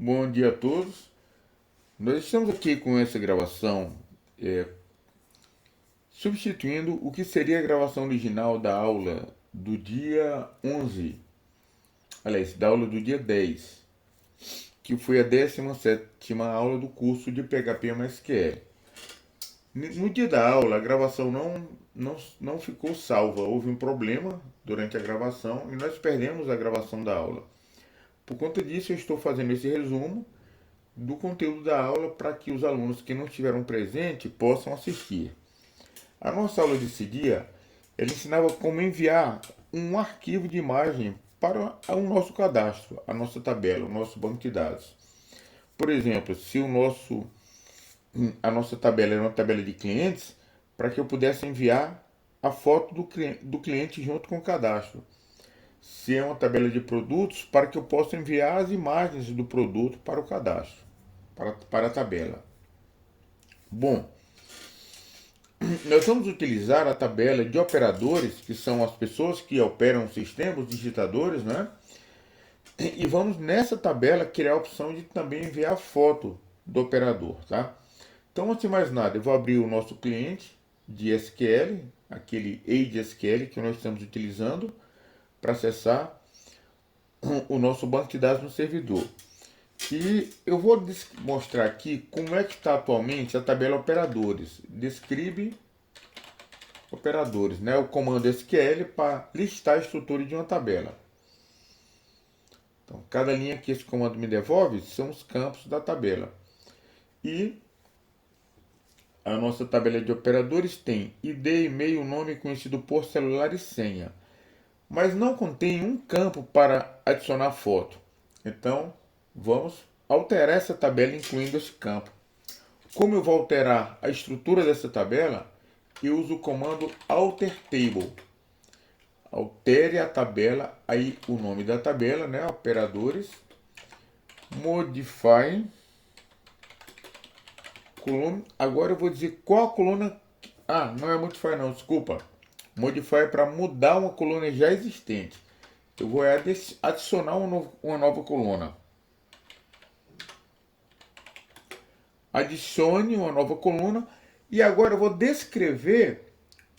Bom dia a todos. Nós estamos aqui com essa gravação, substituindo o que seria a gravação original da aula do dia 11, aliás, da aula do dia 10, que foi a 17ª aula do curso de PHP MySQL. No dia da aula, a gravação não ficou salva. Houve um problema durante a gravação e nós perdemos a gravação da aula. Por conta disso, eu estou fazendo esse resumo do conteúdo da aula para que os alunos que não estiveram presentes possam assistir. A nossa aula desse dia, ela ensinava como enviar um arquivo de imagem para o nosso cadastro, a nossa tabela, o nosso banco de dados. Por exemplo, se a nossa tabela era uma tabela de clientes, para que eu pudesse enviar a foto do cliente junto com o cadastro. Se é uma tabela de produtos, para que eu possa enviar as imagens do produto para o cadastro, para a tabela. Bom, nós vamos utilizar a tabela de operadores, que são as pessoas que operam o sistema, os digitadores, né? E vamos nessa tabela criar a opção de também enviar a foto do operador, tá? Então, antes de mais nada, eu vou abrir o nosso cliente de SQL, aquele AgeSQL que nós estamos utilizando para acessar o nosso banco de dados no servidor. E eu vou mostrar aqui como é que está atualmente a tabela operadores. Describe operadores, né? O comando SQL para listar a estrutura de uma tabela. Então, cada linha que esse comando me devolve são os campos da tabela. E a nossa tabela de operadores tem ID, e-mail, nome conhecido por celular e senha. Mas não contém um campo para adicionar foto. Então, vamos alterar essa tabela incluindo esse campo. Como eu vou alterar a estrutura dessa tabela, eu uso o comando alterTable. Altere a tabela, aí o nome da tabela, né? Operadores, modify, coluna. Agora eu vou dizer qual a coluna. Ah, não é modify não, desculpa. Modify para mudar uma coluna já existente. Eu vou adicionar uma nova coluna. Adicione uma nova coluna e agora eu vou descrever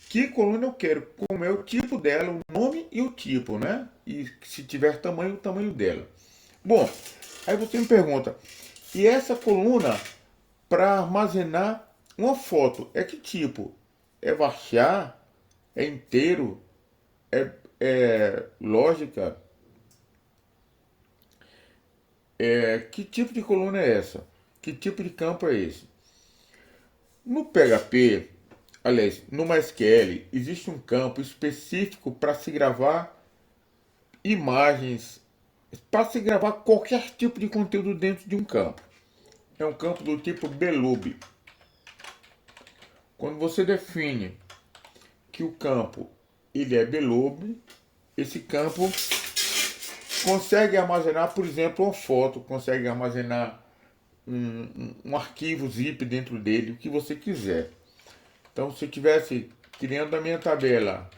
que coluna eu quero, como é o tipo dela, o nome e o tipo, né? E se tiver tamanho, o tamanho dela. Bom, aí você me pergunta, e essa coluna para armazenar uma foto, é que tipo? É varchar? É inteiro? É lógica? Que tipo de coluna é essa? Que tipo de campo é esse? No PHP, aliás, no MySQL, existe um campo específico para se gravar imagens, para se gravar qualquer tipo de conteúdo dentro de um campo. É um campo do tipo belub. Quando você define que o campo ele é belub, esse campo consegue armazenar, por exemplo, uma foto, consegue armazenar um arquivo zip dentro dele, o que você quiser. Então, se eu estivesse criando a minha tabela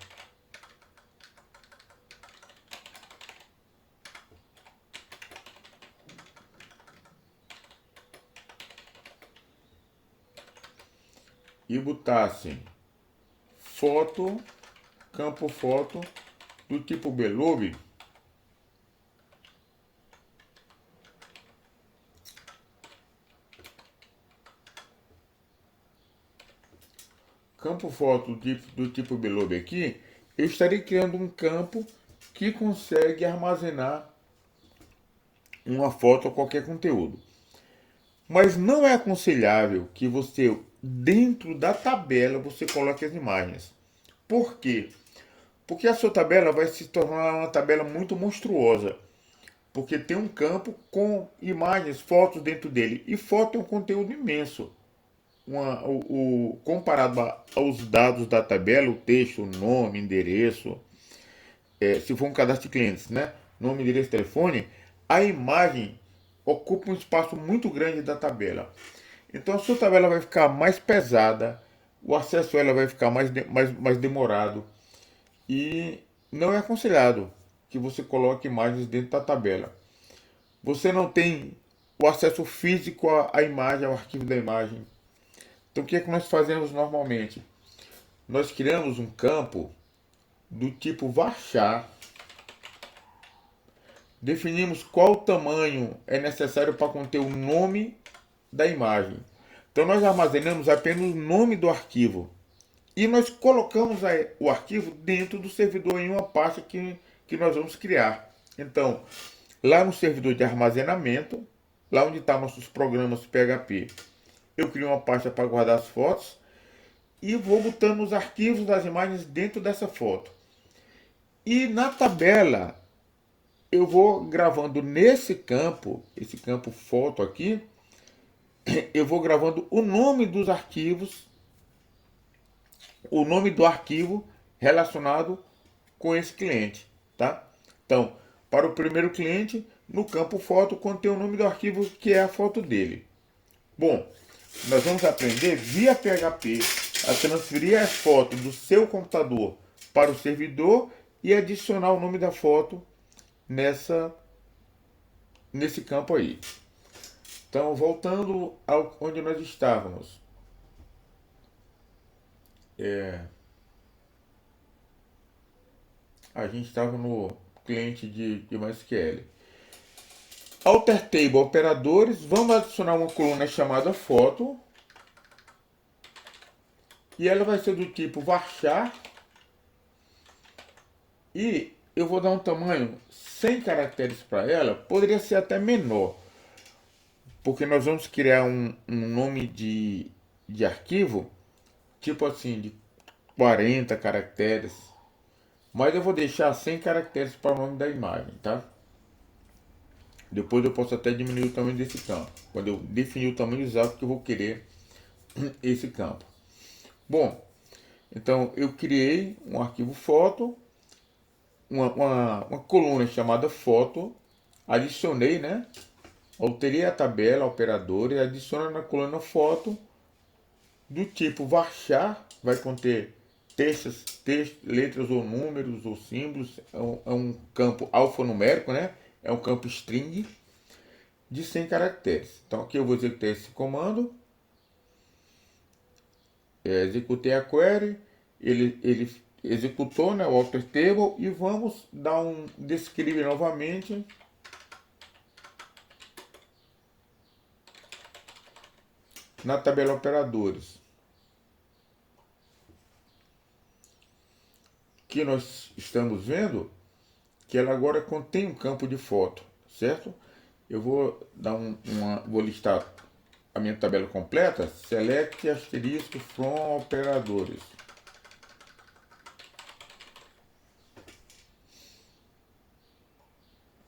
e botasse foto, campo foto do tipo belub, campo foto do tipo belub aqui, eu estarei criando um campo que consegue armazenar uma foto ou qualquer conteúdo. Mas não é aconselhável que você, dentro da tabela, você coloque as imagens. Por quê? Porque a sua tabela vai se tornar uma tabela muito monstruosa. Porque tem um campo com imagens, fotos dentro dele. E foto é um conteúdo imenso. Comparado aos dados da tabela, o texto, o nome, endereço, se for um cadastro de clientes, né? Nome, endereço, telefone, a imagem ocupa um espaço muito grande da tabela. Então a sua tabela vai ficar mais pesada, o acesso a ela vai ficar mais demorado e não é aconselhado que você coloque imagens dentro da tabela. Você não tem o acesso físico à imagem, ao arquivo da imagem. Então o que é que nós fazemos normalmente? Nós criamos um campo do tipo varchar, definimos qual tamanho é necessário para conter o nome da imagem. Então nós armazenamos apenas o nome do arquivo e nós colocamos o arquivo dentro do servidor em uma pasta que nós vamos criar. Então, lá no servidor de armazenamento, lá onde estão nossos programas PHP, eu crio uma pasta para guardar as fotos e vou botando os arquivos das imagens dentro dessa foto. E na tabela eu vou gravando nesse campo, esse campo foto aqui, eu vou gravando o nome dos arquivos, o nome do arquivo relacionado com esse cliente, tá? Então, para o primeiro cliente, no campo foto contém o nome do arquivo que é a foto dele. Bom, nós vamos aprender via PHP a transferir as fotos do seu computador para o servidor e adicionar o nome da foto nesse campo aí. Então, voltando onde nós estávamos. A gente estava no cliente de MySQL. Alter Table operadores, vamos adicionar uma coluna chamada foto. E ela vai ser do tipo varchar. E eu vou dar um tamanho 100 caracteres para ela, poderia ser até menor. Porque nós vamos criar um nome de arquivo, tipo assim, de 40 caracteres. Mas eu vou deixar 100 caracteres para o nome da imagem, tá? Depois eu posso até diminuir o tamanho desse campo. Quando eu definir o tamanho exato que eu vou querer esse campo. Bom, então eu criei um arquivo foto, uma coluna chamada foto, adicionei, né? Alterei a tabela, operador e adiciono na coluna foto do tipo varchar, vai conter textos, letras ou números ou símbolos, é um campo alfanumérico, né? É um campo string de 100 caracteres. Então aqui eu vou executar esse comando, executei a query, ele executou, né, o alter table, e vamos dar um descreve novamente. Na tabela operadores, que nós estamos vendo que ela agora contém um campo de foto, certo? Eu vou dar vou listar a minha tabela completa, select asterisco from operadores.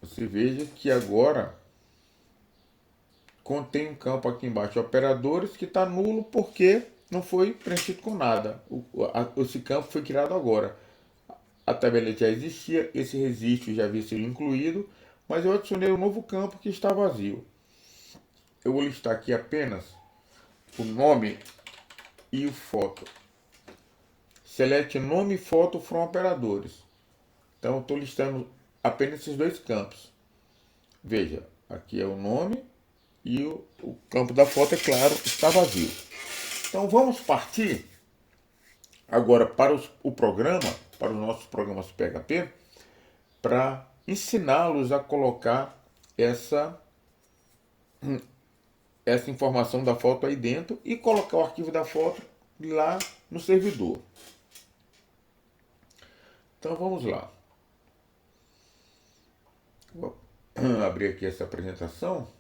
Você veja que agora contém um campo aqui embaixo, operadores, que está nulo porque não foi preenchido com nada. Esse campo foi criado agora. A tabela já existia, esse registro já havia sido incluído, mas eu adicionei um novo campo que está vazio. Eu vou listar aqui apenas o nome e o foto. Select nome e foto from operadores. Então eu estou listando apenas esses dois campos. Veja, aqui é o nome e o campo da foto, é claro, está vazio. Então vamos partir agora para o programa, para os nossos programas PHP, para ensiná-los a colocar essa informação da foto aí dentro e colocar o arquivo da foto lá no servidor. Então vamos lá. Vou abrir aqui essa apresentação.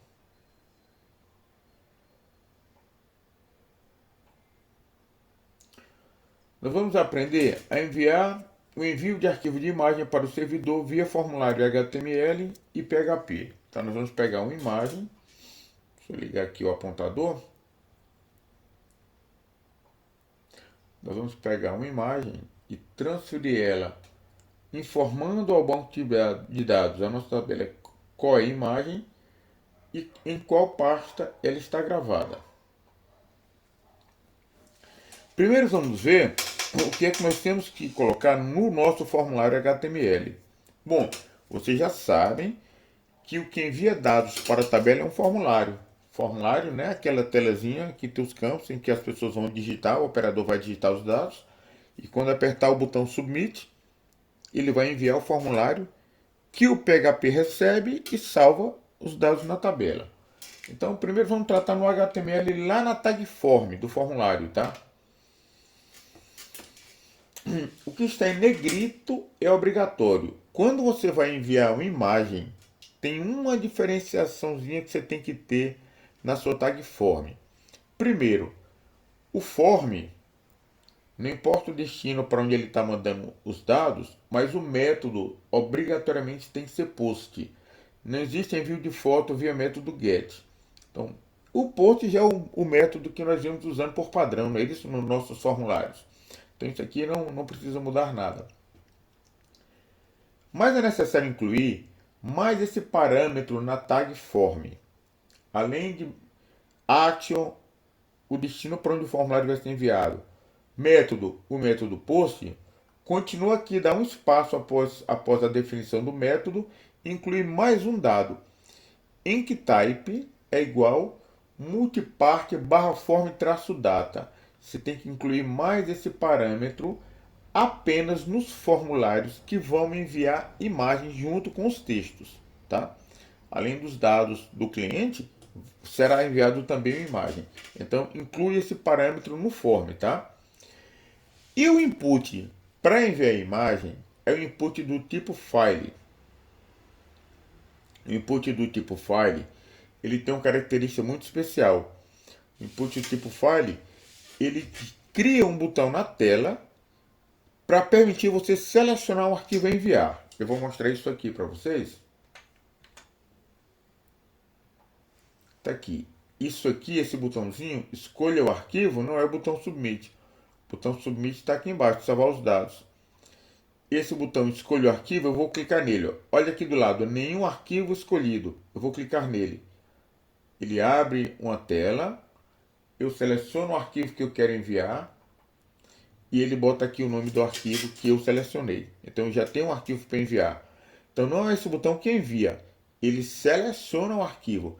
Nós vamos aprender a enviar o envio de arquivo de imagem para o servidor via formulário HTML e PHP. Então nós vamos pegar uma imagem, deixa eu ligar aqui o apontador. Nós vamos pegar uma imagem e transferir ela, informando ao banco de dados a nossa tabela qual é a imagem e em qual pasta ela está gravada. Primeiro vamos ver o que é que nós temos que colocar no nosso formulário HTML. Bom, vocês já sabem que o que envia dados para a tabela é um formulário. Formulário, né? Aquela telazinha que tem os campos em que as pessoas vão digitar, o operador vai digitar os dados, e quando apertar o botão Submit, ele vai enviar o formulário que o PHP recebe e salva os dados na tabela. Então, primeiro vamos tratar no HTML lá na tag form do formulário, tá? O que está em negrito é obrigatório. Quando você vai enviar uma imagem, tem uma diferenciaçãozinha que você tem que ter na sua tag form. Primeiro, o form, não importa o destino para onde ele está mandando os dados, mas o método obrigatoriamente tem que ser post. Não existe envio de foto via método get. Então, o post já é o método que nós vamos usando por padrão, não é isso nos nossos formulários. Então isso aqui não precisa mudar nada. Mas é necessário incluir mais esse parâmetro na tag form. Além de action, o destino para onde o formulário vai ser enviado. Método, o método post, continua aqui, dá um espaço após a definição do método, incluir mais um dado. Enctype é igual multipart barra form traço data. Você tem que incluir mais esse parâmetro apenas nos formulários que vão enviar imagens junto com os textos, tá? Além dos dados do cliente, será enviado também uma imagem. Então, inclui esse parâmetro no form, tá? E o input para enviar a imagem é o input do tipo file. O input do tipo file, ele tem uma característica muito especial. O input do tipo file, ele cria um botão na tela para permitir você selecionar o arquivo a enviar. Eu vou mostrar isso aqui para vocês. Tá aqui. Isso aqui, esse botãozinho, escolha o arquivo, não é o botão Submit. O botão Submit está aqui embaixo, salvar os dados. Esse botão escolha o arquivo, eu vou clicar nele. Ó. Olha aqui do lado, nenhum arquivo escolhido. Eu vou clicar nele. Ele abre uma tela. Eu seleciono o arquivo que eu quero enviar. E ele bota aqui o nome do arquivo que eu selecionei. Então já tem um arquivo para enviar. Então não é esse botão que envia. Ele seleciona o arquivo.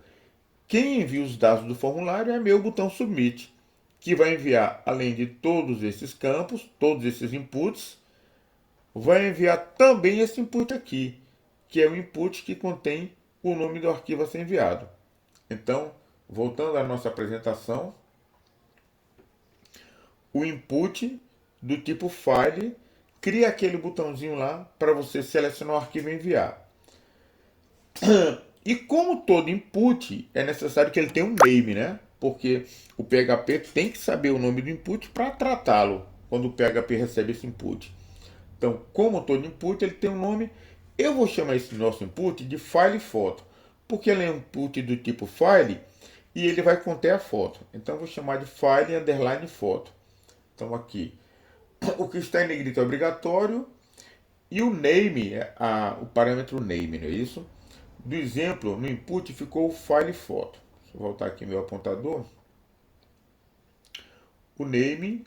Quem envia os dados do formulário é meu botão Submit, que vai enviar, além de todos esses campos, todos esses inputs, vai enviar também esse input aqui, que é o input que contém o nome do arquivo a ser enviado. Então, voltando à nossa apresentação, o input do tipo file cria aquele botãozinho lá para você selecionar o arquivo e enviar. E como todo input, é necessário que ele tenha um name, né? Porque o PHP tem que saber o nome do input para tratá-lo quando o PHP recebe esse input. Então, como todo input, ele tem um nome. Eu vou chamar esse nosso input de file foto, porque ele é um input do tipo file e ele vai conter a foto. Então, eu vou chamar de file underline foto. Então, aqui, o que está em negrito é obrigatório e o name, o parâmetro name, não é isso? Do exemplo, no input ficou o file foto. Deixa eu voltar aqui meu apontador. O name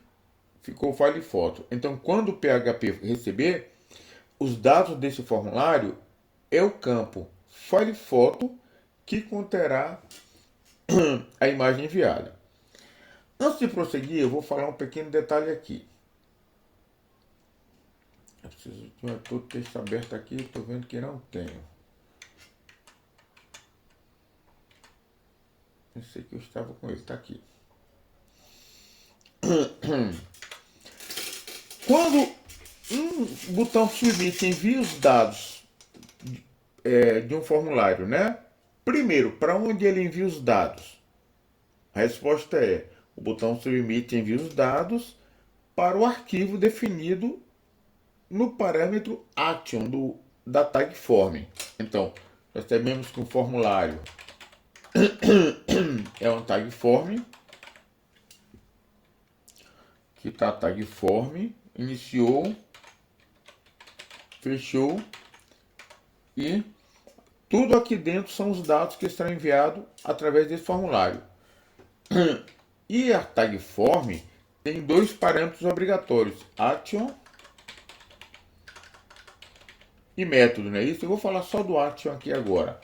ficou o file foto. Então, quando o PHP receber, os dados desse formulário é o campo file foto que conterá a imagem enviada. Antes de prosseguir, eu vou falar um pequeno detalhe aqui. Eu preciso de todo o texto aberto aqui, estou vendo que não tenho. Pensei que eu estava com ele, está aqui. Quando um botão Submit envia os dados de um formulário, né? Primeiro, para onde ele envia os dados? A resposta é: o botão Submit envia os dados para o arquivo definido no parâmetro action da tag form. Então, nós sabemos que o formulário é um tag form, que está tag form, iniciou, fechou, e tudo aqui dentro são os dados que serão enviados através desse formulário. E a tag form tem dois parâmetros obrigatórios, action e método, não é isso? Eu vou falar só do action aqui agora.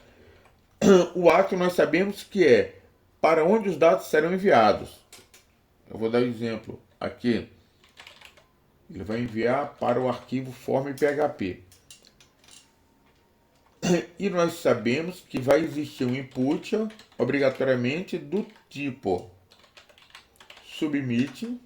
O action nós sabemos que é para onde os dados serão enviados. Eu vou dar um exemplo aqui. Ele vai enviar para o arquivo form.php. E nós sabemos que vai existir um input obrigatoriamente do tipo submit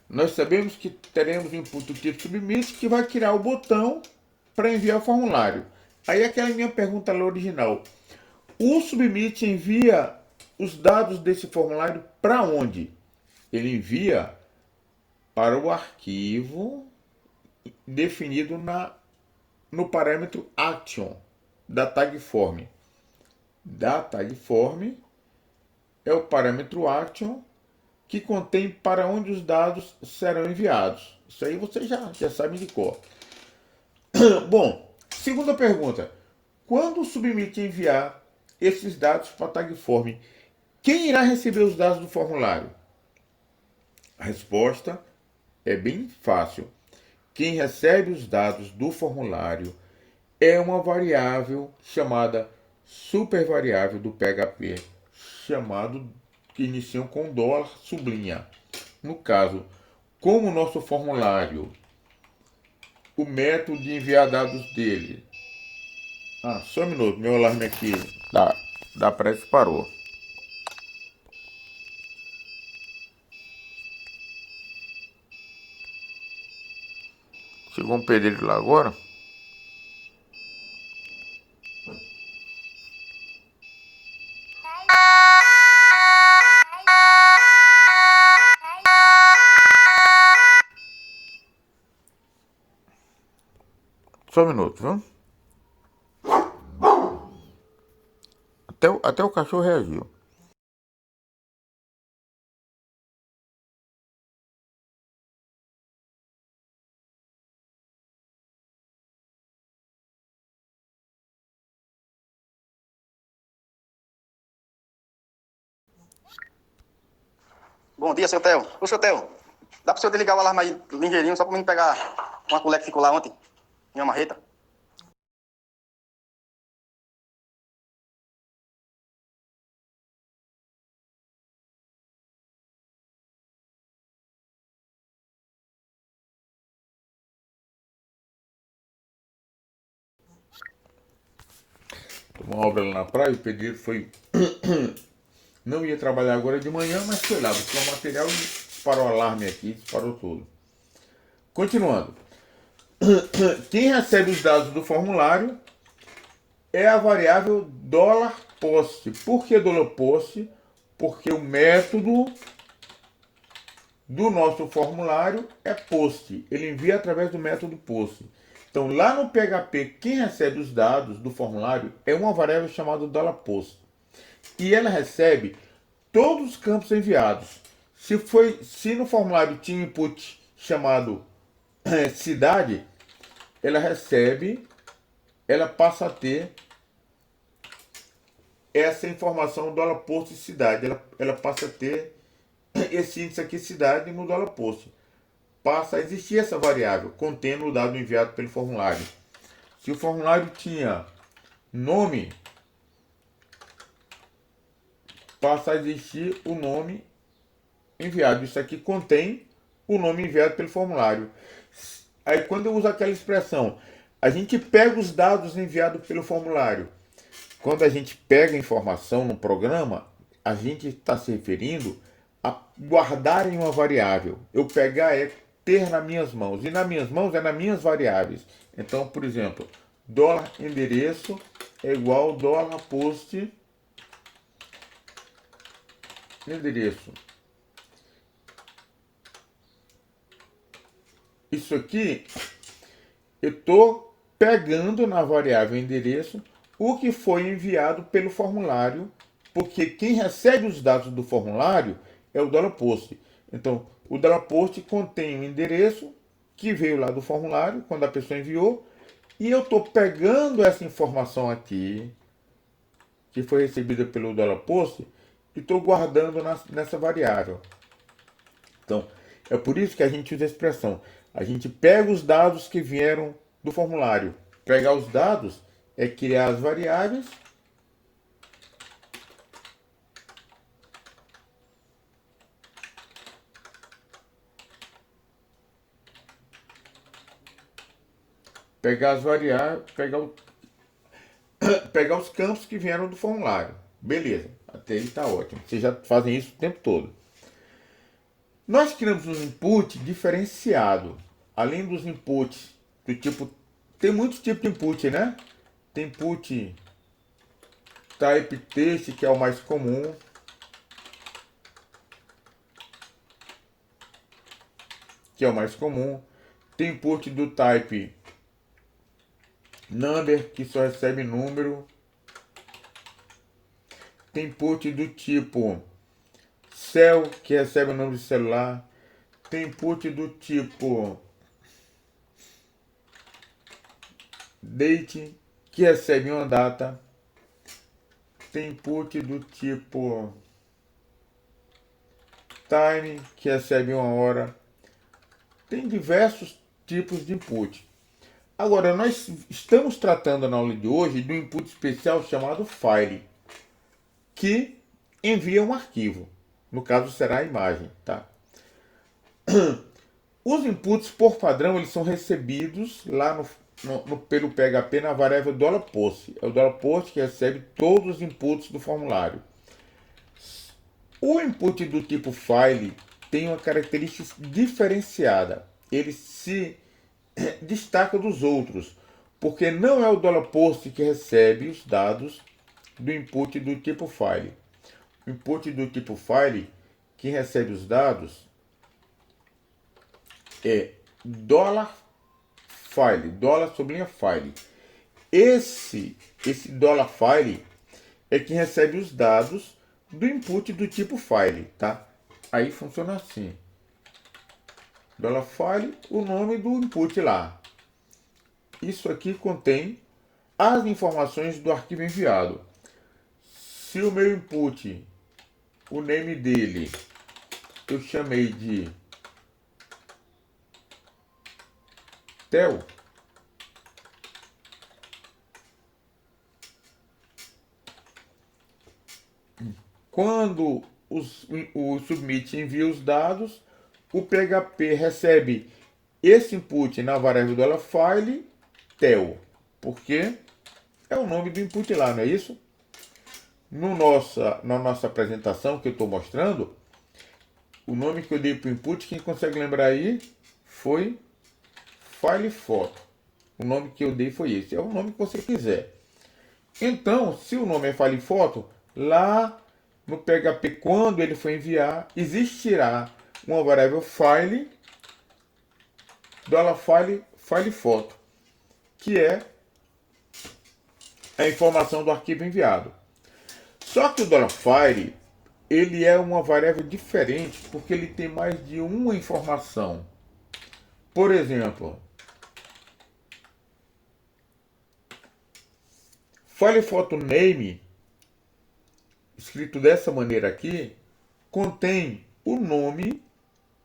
nós sabemos que teremos um input do tipo submit que vai criar o botão para enviar o formulário. Aí aquela minha pergunta lá original. O submit envia os dados desse formulário para onde? Ele envia para o arquivo definido no parâmetro action da tag form. Da tag form é o parâmetro action que contém para onde os dados serão enviados. Isso aí você já sabe de cor. Bom, segunda pergunta. Quando o submit enviar esses dados para a tag form, quem irá receber os dados do formulário? A resposta é bem fácil. Quem recebe os dados do formulário é uma variável chamada supervariável do PHP, chamado que iniciam com dólar sublinha. No caso, como o nosso formulário, o método de enviar dados dele. Só um minuto, meu alarme aqui da pressa parou. Chegou um pedreiro lá agora. Só um minuto, viu? Até o cachorro reagiu. Bom dia, seu Theo. Ô, seu Theo, dá pro senhor desligar o alarme aí ligeirinho, só pra mim pegar uma colher que ficou lá ontem, em uma marreta? Uma obra lá na praia, o pedreiro foi. Não ia trabalhar agora de manhã, mas foi lá, buscou o material e disparou o alarme aqui, disparou tudo. Continuando. Quem recebe os dados do formulário é a variável $post. Por que $post? Porque o método do nosso formulário é post. Ele envia através do método post. Então, lá no PHP, quem recebe os dados do formulário é uma variável chamada $post. E ela recebe todos os campos enviados. Se no formulário tinha input chamado cidade, ela passa a ter essa informação $post cidade. Ela passa a ter esse índice aqui cidade no $post. Passa a existir essa variável contendo o dado enviado pelo formulário. Se o formulário tinha nome, passa a existir o nome enviado. Isso aqui contém o nome enviado pelo formulário. Aí quando eu uso aquela expressão, a gente pega os dados enviados pelo formulário. Quando a gente pega a informação no programa, a gente está se referindo a guardar em uma variável. Eu pegar é ter nas minhas mãos. E nas minhas mãos é nas minhas variáveis. Então, por exemplo, $endereço é igual $post endereço. Isso aqui eu estou pegando na variável endereço o que foi enviado pelo formulário, porque quem recebe os dados do formulário é o $post. Então, o $post contém o endereço que veio lá do formulário, quando a pessoa enviou, e eu estou pegando essa informação aqui, que foi recebida pelo $post e estou guardando nessa variável. Então, é por isso que a gente usa a expressão. A gente pega os dados que vieram do formulário. Pegar os dados é criar as variáveis pegar os campos que vieram do formulário. Beleza, até aí está ótimo. Vocês já fazem isso o tempo todo. Nós criamos um input diferenciado. Além dos inputs do tipo... Tem muitos tipos de input, né? Tem input type text, que é o mais comum. Tem input do type number, que só recebe número. Tem input do tipo cell, que recebe o número de celular. Tem input do tipo date, que recebe uma data. Tem input do tipo time, que recebe uma hora. Tem diversos tipos de input. Agora, nós estamos tratando na aula de hoje do input especial chamado file, que envia um arquivo. No caso, será a imagem, tá? Os inputs, por padrão, eles são recebidos lá pelo PHP na variável $post. É o $post que recebe todos os inputs do formulário. O input do tipo file tem uma característica diferenciada. Ele se destaca dos outros, porque não é o $post que recebe os dados do input do tipo file. O input do tipo file, que recebe os dados, é $file, $file. Esse $file é que recebe os dados do input do tipo file, tá? Aí funciona assim. $file, o nome do input lá. Isso aqui contém as informações do arquivo enviado. Se o meu input, o name dele, eu chamei de Theo, quando o submit envia os dados, o PHP recebe esse input na variável $file Theo, porque é o nome do input lá, não é isso? Na nossa apresentação que eu estou mostrando, o nome que eu dei para o input, quem consegue lembrar aí, foi file photo. O nome que eu dei foi esse. É o nome que você quiser. Então, se o nome é file photo, lá no PHP, quando ele for enviar, existirá uma variável file, $file photo, que é a informação do arquivo enviado. Só que o $file, ele é uma variável diferente, porque ele tem mais de uma informação. Por exemplo, file photo name, escrito dessa maneira aqui, contém o nome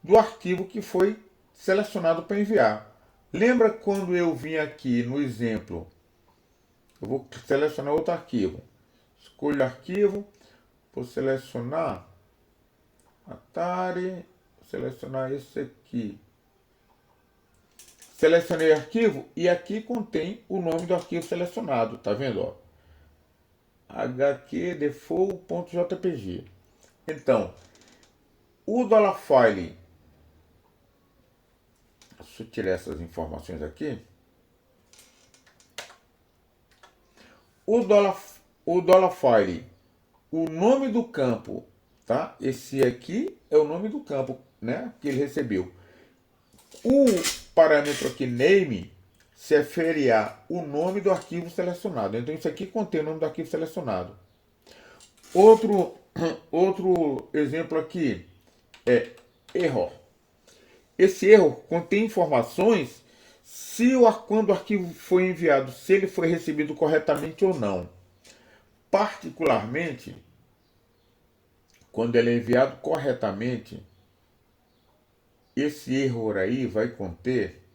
do arquivo que foi selecionado para enviar. Lembra quando eu vim aqui no exemplo? Eu vou selecionar outro arquivo. Escolho arquivo, vou selecionar Atari, vou selecionar esse aqui. Selecionei o arquivo e aqui contém o nome do arquivo selecionado, tá vendo? Ó? hqdefault.jpg. Então, o $file, deixa eu tirar essas informações aqui. O $file, o nome do campo, tá? Esse aqui é o nome do campo, né, que ele recebeu. O parâmetro aqui name se refere ao nome do arquivo selecionado. Então isso aqui contém o nome do arquivo selecionado. Outro exemplo aqui é error. Esse erro contém informações quando o arquivo foi enviado, se ele foi recebido corretamente ou não. particularmente, quando ele é enviado corretamente, esse erro aí vai conter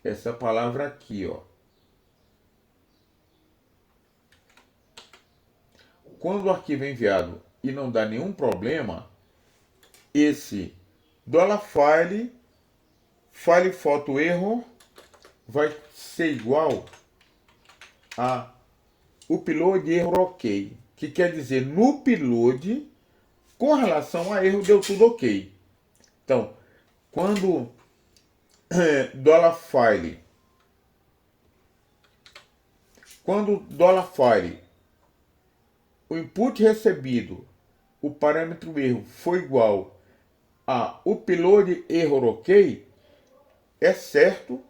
essa palavra aqui, ó. Quando o arquivo é enviado e não dá nenhum problema, esse $file photo error vai ser igual a upload error ok, que quer dizer no upload, com relação a erro, deu tudo ok. Então, quando $file, o input recebido, o parâmetro erro foi igual a upload error ok, é certo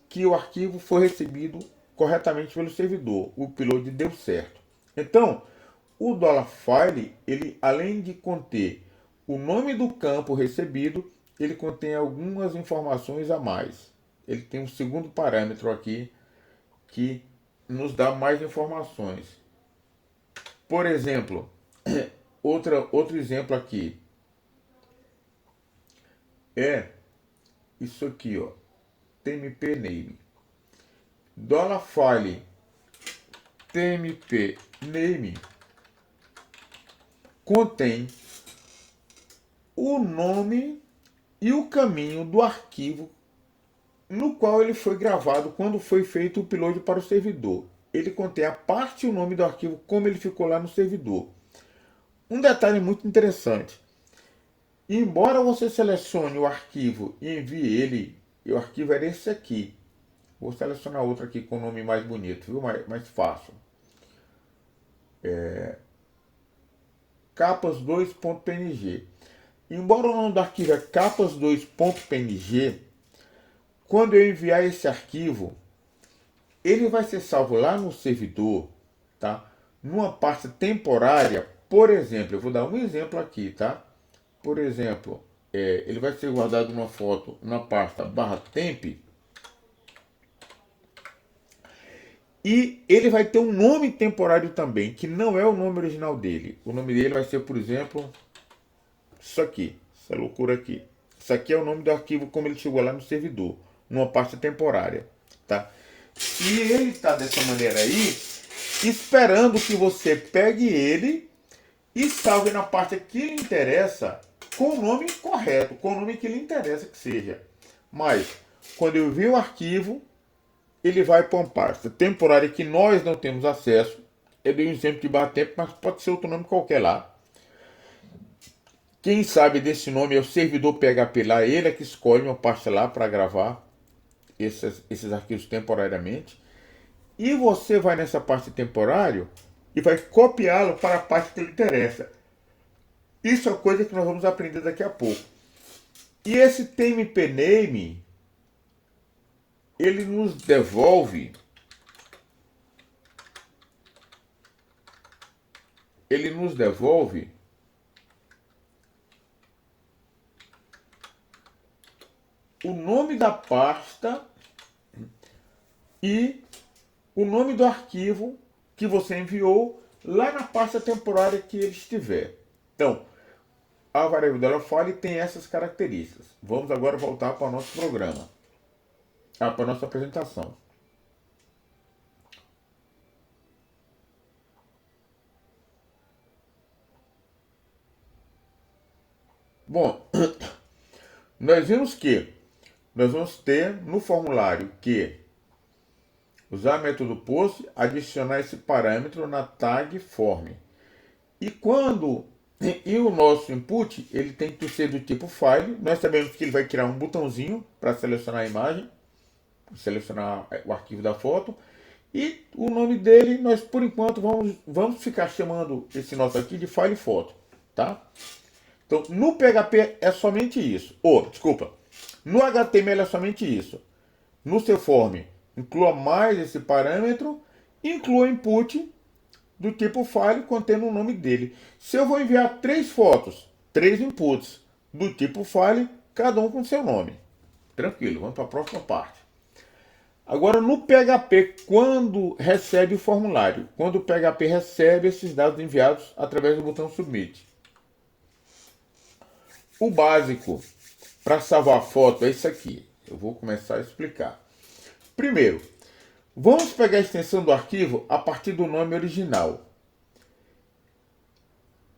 que o arquivo foi recebido corretamente pelo servidor, o upload deu certo. Então, o $file, ele além de conter o nome do campo recebido, ele contém algumas informações a mais. Ele tem um segundo parâmetro aqui que nos dá mais informações. Por exemplo, outro exemplo aqui é isso aqui, ó, tmp name. $file tmp name contém o nome e o caminho do arquivo no qual ele foi gravado quando foi feito o upload para o servidor. Ele contém a parte e o nome do arquivo, como ele ficou lá no servidor. Um detalhe muito interessante. Embora você selecione o arquivo e envie ele, e o arquivo era esse aqui. Vou selecionar outro aqui com o nome mais bonito, viu? Mais fácil. capas2.png. Embora o nome do arquivo é capas2.png, quando eu enviar esse arquivo, ele vai ser salvo lá no servidor, tá? Numa pasta temporária. Por exemplo, eu vou dar um exemplo aqui, tá? Por exemplo, ele vai ser guardado numa foto na pasta /temp. E ele vai ter um nome temporário também, que não é o nome original dele. O nome dele vai ser, por exemplo, isso aqui, essa loucura aqui. Isso aqui é o nome do arquivo como ele chegou lá no servidor, numa pasta temporária, tá? E ele está dessa maneira aí, esperando que você pegue ele e salve na pasta que lhe interessa, com o nome correto, com o nome que lhe interessa que seja. Mas, quando eu vi o arquivo, ele vai para uma pasta temporária que nós não temos acesso. Eu dei um exemplo de /temp, mas pode ser outro nome qualquer lá. Quem sabe desse nome é o servidor PHP lá, ele é que escolhe uma pasta lá para gravar esses arquivos temporariamente. E você vai nessa pasta temporário e vai copiá-lo para a pasta que lhe interessa. Isso é coisa que nós vamos aprender daqui a pouco. E esse tmp name, ele nos devolve o nome da pasta e o nome do arquivo que você enviou lá na pasta temporária que ele estiver. Então, a variável $file tem essas características. Vamos agora voltar para o nosso programa, para a nossa apresentação. Bom, nós vimos que nós vamos ter no formulário que usar método post, adicionar esse parâmetro na tag form. E o nosso input, ele tem que ser do tipo file. Nós sabemos que ele vai criar um botãozinho para selecionar a imagem, selecionar o arquivo da foto. E o nome dele, nós por enquanto vamos ficar chamando esse nosso aqui de file foto, tá? Então, no PHP é somente isso. No HTML é somente isso. No seu form, inclua mais esse parâmetro, inclua input do tipo file contendo o nome dele. Se eu vou enviar 3 fotos, 3 inputs do tipo file, cada um com seu nome. Tranquilo, vamos para a próxima parte. Agora no PHP, quando recebe o formulário, quando o PHP recebe esses dados enviados através do botão Submit. O básico para salvar a foto é isso aqui. Eu vou começar a explicar. Primeiro, vamos pegar a extensão do arquivo a partir do nome original.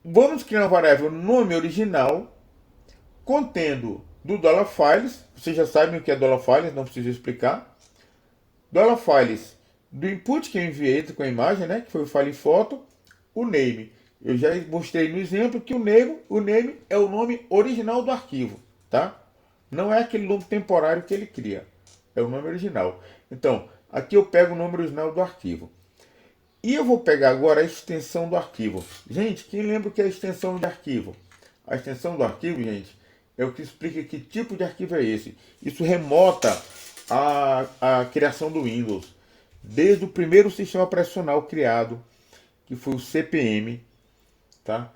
Vamos criar uma variável nome original contendo do $files, vocês já sabem o que é $files, não preciso explicar. $files do input que eu enviei com a imagem, né, que foi o file foto, o name. Eu já mostrei no exemplo que o name é o nome original do arquivo, tá? Não é aquele nome temporário que ele cria, é o nome original. Então, aqui eu pego o nome original do arquivo. E eu vou pegar agora a extensão do arquivo. Gente, quem lembra o que é a extensão de arquivo? A extensão do arquivo, gente, é o que explica que tipo de arquivo é esse. Isso remota a criação do Windows. Desde o primeiro sistema operacional criado, que foi o CP/M, tá?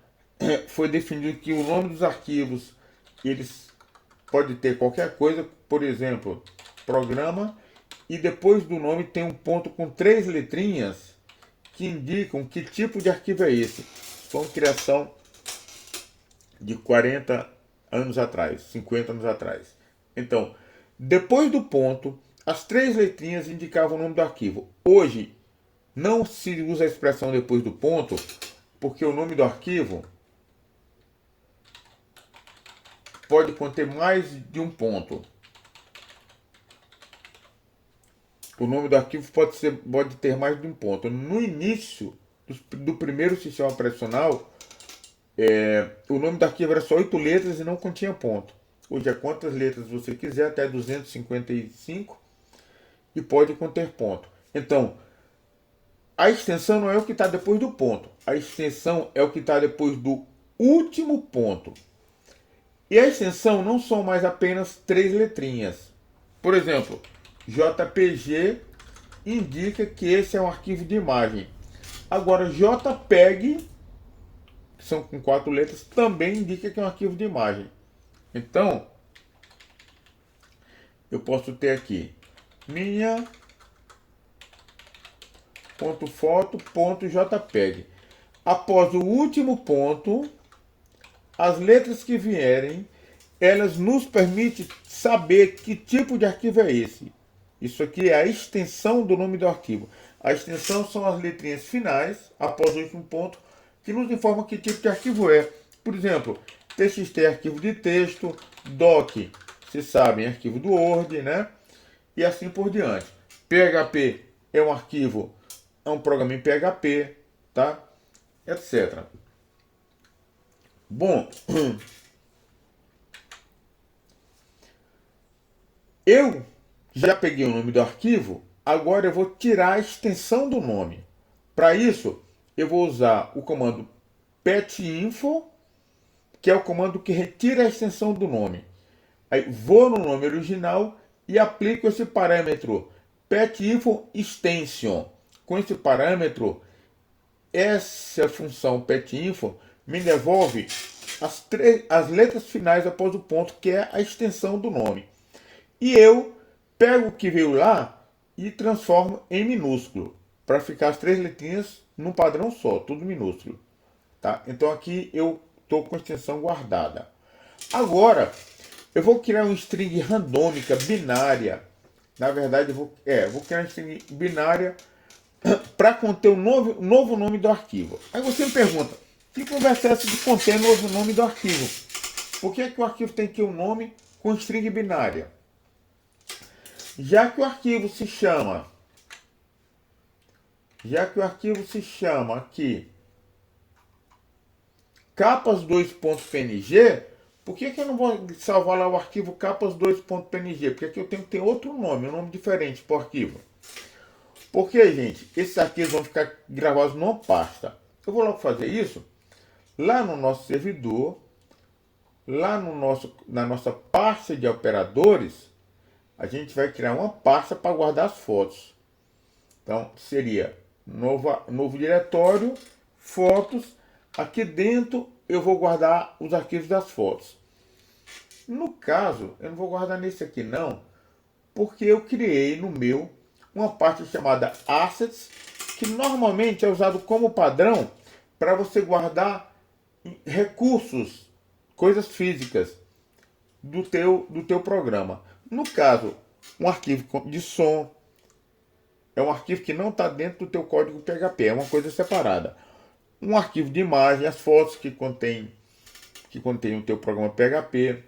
Foi definido que o nome dos arquivos, eles pode ter qualquer coisa, por exemplo, programa, e depois do nome tem um ponto com 3 letrinhas que indicam que tipo de arquivo é esse. Foi uma criação de 40 anos atrás, 50 anos atrás. Então, depois do ponto, as 3 letrinhas indicavam o nome do arquivo. Hoje, não se usa a expressão depois do ponto, porque o nome do arquivo pode conter mais de um ponto. O nome do arquivo pode ter mais de um ponto. No início do primeiro sistema operacional, o nome do arquivo era só 8 letras e não continha ponto. Hoje é quantas letras você quiser, até 255, e pode conter ponto. Então, a extensão não é o que está depois do ponto. A extensão é o que está depois do último ponto. E a extensão não são mais apenas 3 letrinhas. Por exemplo, JPG indica que esse é um arquivo de imagem. Agora, JPEG, que são com 4 letras, também indica que é um arquivo de imagem. Então, eu posso ter aqui minha .foto.jpg. Após o último ponto, as letras que vierem, elas nos permitem saber que tipo de arquivo é esse. Isso aqui é a extensão do nome do arquivo. A extensão são as letrinhas finais, após o último ponto, que nos informam que tipo de arquivo é. Por exemplo, txt é arquivo de texto, doc, vocês sabem, é arquivo do Word, né? E assim por diante. PHP é um arquivo, é um programa em PHP, tá? Etc. Bom, eu já peguei o nome do arquivo, agora eu vou tirar a extensão do nome. Para isso, eu vou usar o comando petinfo, que é o comando que retira a extensão do nome. Aí vou no nome original e aplico esse parâmetro petinfo extension. Com esse parâmetro, essa função petinfo me devolve as letras finais após o ponto, que é a extensão do nome. E eu pego o que veio lá e transformo em minúsculo, para ficar as 3 letrinhas num padrão só, tudo minúsculo. Tá? Então aqui eu estou com a extensão guardada. Agora, eu vou criar uma string randômica, binária. Na verdade, eu vou criar uma string binária para conter o novo nome do arquivo. Aí você me pergunta, que conversa é essa de conter o novo nome do arquivo? Por que é que o arquivo tem que ter um nome com string binária? Já que o arquivo se chama aqui capas2.png, por que eu não vou salvar lá o arquivo capas2.png? Porque aqui eu tenho que ter outro nome, um nome diferente para o arquivo. Porque, gente, esses arquivos vão ficar gravados numa pasta. Eu vou logo fazer isso lá no nosso servidor, lá na nossa pasta de operadores. A gente vai criar uma pasta para guardar as fotos. Então, seria novo diretório, fotos. Aqui dentro eu vou guardar os arquivos das fotos. No caso, eu não vou guardar nesse aqui não, porque eu criei no meu uma parte chamada Assets, que normalmente é usado como padrão para você guardar recursos, coisas físicas do teu programa. No caso, um arquivo de som é um arquivo que não está dentro do teu código PHP, é uma coisa separada. Um arquivo de imagem, as fotos que contém o teu programa PHP,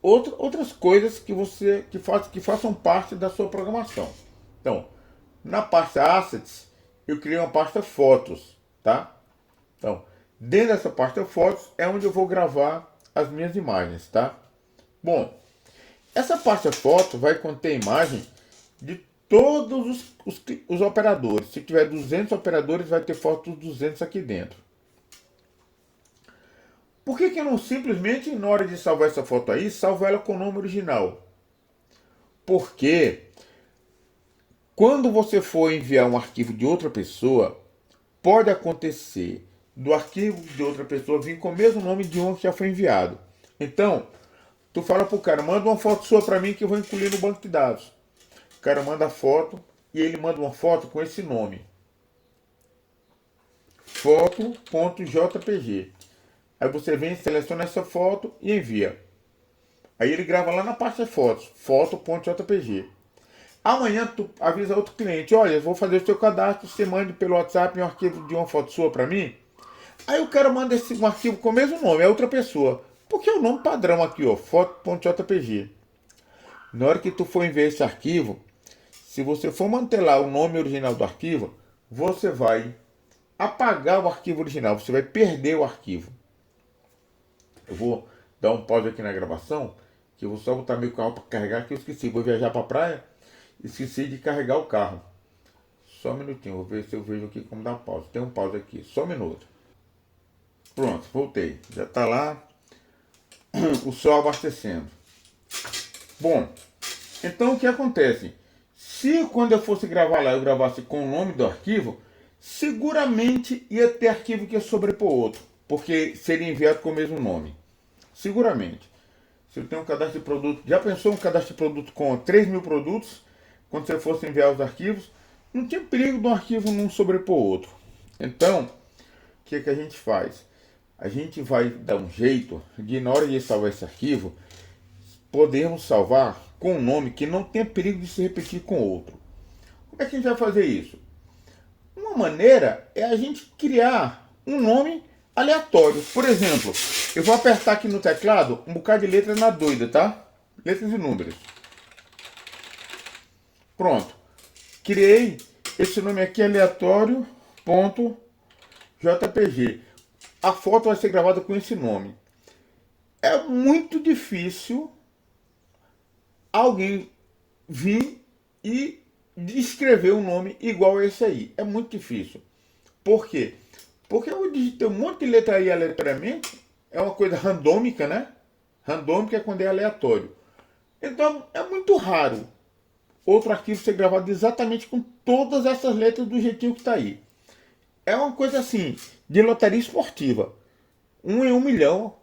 outras coisas que façam parte da sua programação. Então, na pasta Assets, eu criei uma pasta Fotos, tá? Então, dentro dessa pasta Fotos é onde eu vou gravar as minhas imagens, tá? Bom, essa pasta Foto vai conter imagem de todos os operadores. Se tiver 200 operadores, vai ter foto dos 200 aqui dentro. Por que eu não simplesmente, na hora de salvar essa foto aí, salvo ela com o nome original? Porque quando você for enviar um arquivo de outra pessoa, pode acontecer do arquivo de outra pessoa vir com o mesmo nome de um que já foi enviado. Então, tu fala pro cara, manda uma foto sua para mim que eu vou incluir no banco de dados. O cara manda a foto e ele manda uma foto com esse nome. Foto.jpg. Aí você vem, seleciona essa foto e envia. Aí ele grava lá na pasta fotos, foto.jpg. Amanhã tu avisa outro cliente, olha, eu vou fazer o seu cadastro, você mande pelo WhatsApp um arquivo de uma foto sua para mim. Aí o cara manda um arquivo com o mesmo nome, é outra pessoa. Porque é o nome padrão aqui, ó, foto.jpg. Na hora que tu for enviar esse arquivo, se você for manter lá o nome original do arquivo, você vai apagar o arquivo original, você vai perder o arquivo. Eu vou dar um pause aqui na gravação, que eu vou só botar meu carro para carregar, que eu esqueci. Vou viajar para a praia, esqueci de carregar o carro. Só um minutinho, vou ver se eu vejo aqui como dar pausa. Tem um pause aqui, só um minuto. Pronto, voltei. Já está lá o sol abastecendo. Bom, então o que acontece? Se quando eu fosse gravar lá, eu gravasse com o nome do arquivo, seguramente ia ter arquivo que ia sobrepor outro, porque seria enviado com o mesmo nome. Seguramente. Se eu tenho um cadastro de produto, já pensou um cadastro de produto com 3.000 produtos? Quando você fosse enviar os arquivos, não tinha perigo de um arquivo não sobrepor outro. Então, o que a gente faz? A gente vai dar um jeito de, na hora de salvar esse arquivo, podermos salvar com um nome que não tenha perigo de se repetir com outro. Como é que a gente vai fazer isso? Uma maneira é a gente criar um nome aleatório. Por exemplo, eu vou apertar aqui no teclado um bocado de letras na doida, tá? Letras e números. Pronto. Criei esse nome aqui, aleatório.jpg. A foto vai ser gravada com esse nome. É muito difícil alguém vir e descrever um nome igual a esse aí. É muito difícil. Por quê? Porque eu digitei um monte de letra aí aleatoriamente. É uma coisa randômica, né? Randômica é quando é aleatório. Então é muito raro outro arquivo ser gravado exatamente com todas essas letras do jeitinho que está aí. É uma coisa assim, de loteria esportiva. 1 em 1 milhão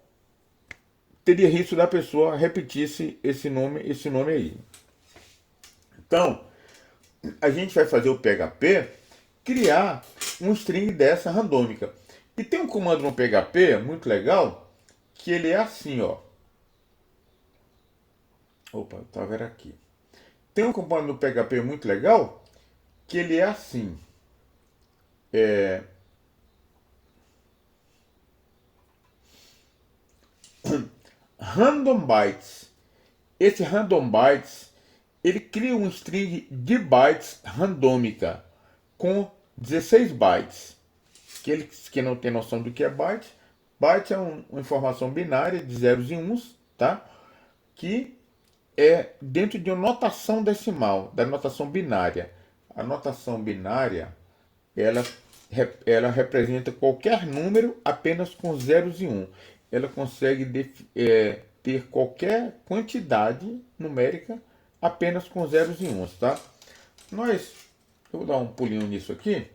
teria risco da pessoa repetisse esse nome aí. Então, a gente vai fazer o PHP criar um string dessa randômica. E tem um comando no PHP muito legal, que ele é assim, ó. Opa, tá vendo aqui. Tem um comando no PHP muito legal, que ele é assim. Random bytes. Esse random bytes, ele cria um string de bytes randômica com 16 bytes. Aqueles que não tem noção do que é byte, byte é uma informação binária de zeros e uns, tá? Que é dentro de uma notação decimal, da notação binária. A notação binária, ela representa qualquer número apenas com zeros e um. Ela consegue ter qualquer quantidade numérica apenas com zeros e uns, tá? Eu vou dar um pulinho nisso aqui.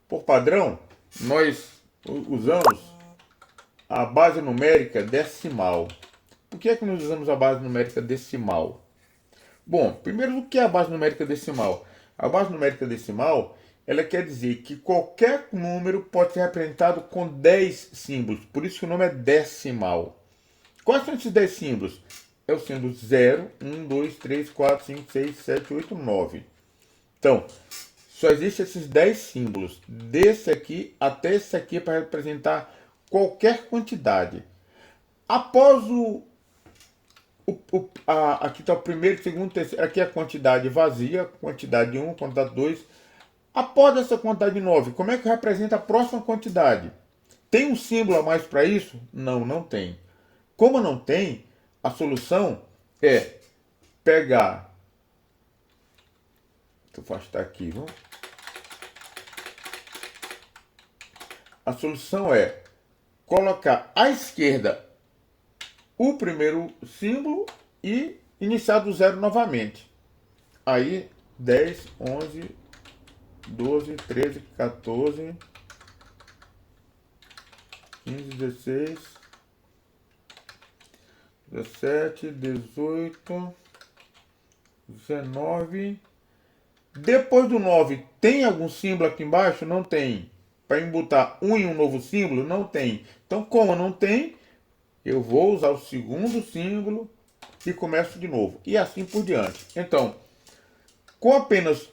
Por padrão, nós usamos a base numérica decimal. Por que é que nós usamos a base numérica decimal? Bom, primeiro, o que é a base numérica decimal? A base numérica decimal, ela quer dizer que qualquer número pode ser representado com 10 símbolos. Por isso que o nome é decimal. Quais são esses 10 símbolos? É o símbolo 0, 1, 2, 3, 4, 5, 6, 7, 8, 9. Então, só existem esses 10 símbolos, desse aqui até esse aqui, para representar qualquer quantidade. Após aqui está o primeiro, segundo, terceiro, aqui é a quantidade vazia, quantidade 1, quantidade 2. Após essa quantidade 9, como é que representa a próxima quantidade? Tem um símbolo a mais para isso? Não, não tem. Como não tem, a solução é pegar. Deixa eu afastar aqui, vamos. A solução é colocar à esquerda o primeiro símbolo e iniciar do zero novamente. Aí 10, 11, 12, 13, 14, 15, 16, 17, 18, 19. Depois do 9, tem algum símbolo aqui embaixo? Não tem. Para botar um em um novo símbolo? Não tem. Então, como não tem, eu vou usar o segundo símbolo e começo de novo. E assim por diante. Então, com apenas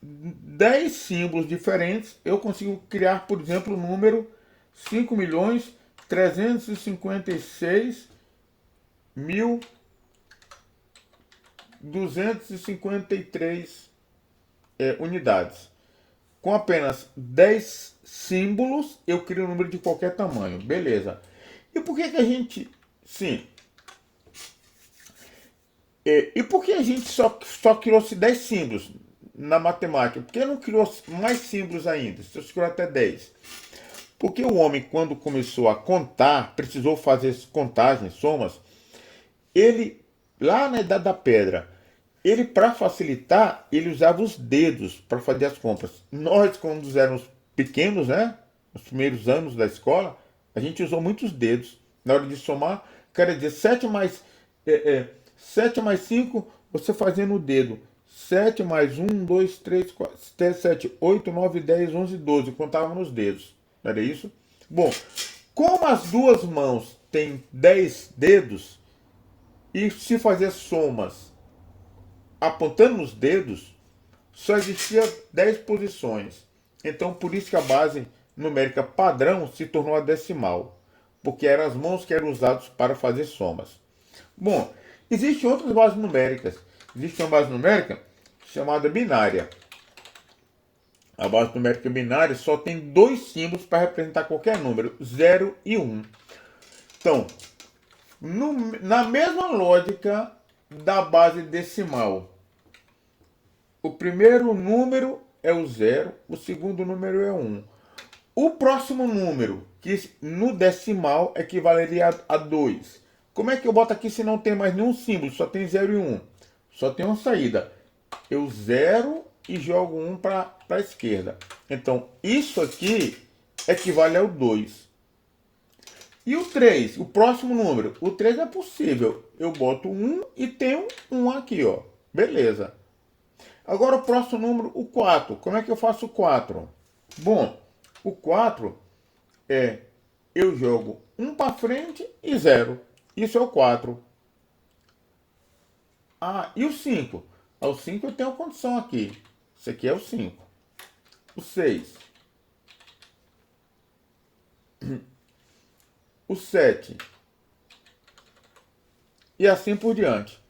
10 símbolos diferentes, eu consigo criar, por exemplo, o número 5.356.253 unidades. Com apenas 10 símbolos, eu crio um número de qualquer tamanho. Beleza. E por que a gente... Sim. E por que a gente só criou-se 10 símbolos na matemática? Por que não criou mais símbolos ainda? Se eu criou até 10. Porque o homem, quando começou a contar, precisou fazer contagens, somas, ele, lá na Idade da Pedra, ele, para facilitar, ele usava os dedos para fazer as contas. Nós, quando éramos pequenos, né, nos primeiros anos da escola, a gente usou muitos dedos. Na hora de somar, quer dizer, 7 mais 5, você fazia no dedo. 7 mais 1, 2, 3, 4, 7, 8, 9, 10, 11, 12. Contava nos dedos. Não era isso? Bom, como as duas mãos têm 10 dedos, e se fazer somas apontando nos dedos, só existia 10 posições. Então, por isso que a base numérica padrão se tornou a decimal, porque eram as mãos que eram usadas para fazer somas. Bom, existem outras bases numéricas. Existe uma base numérica chamada binária. A base numérica binária só tem 2 símbolos para representar qualquer número, 0 e 1. Então, na mesma lógica da base decimal, o primeiro número é o 0, o segundo número é 1. O próximo número, que no decimal equivaleria a 2. Como é que eu boto aqui se não tem mais nenhum símbolo? Só tem 0 e 1. Só tem uma saída. Eu zero e jogo 1 para a esquerda. Então, isso aqui equivale ao 2. E o 3, o próximo número? O 3 é possível. Eu boto 1 e tenho 1 aqui, ó. Beleza. Agora o próximo número, o 4. Como é que eu faço o 4? Bom, o 4 eu jogo 1 para frente e 0. Isso é o 4. Ah, e o 5? O 5 eu tenho a condição aqui. Isso aqui é o 5. O 6. O 7. E assim por diante.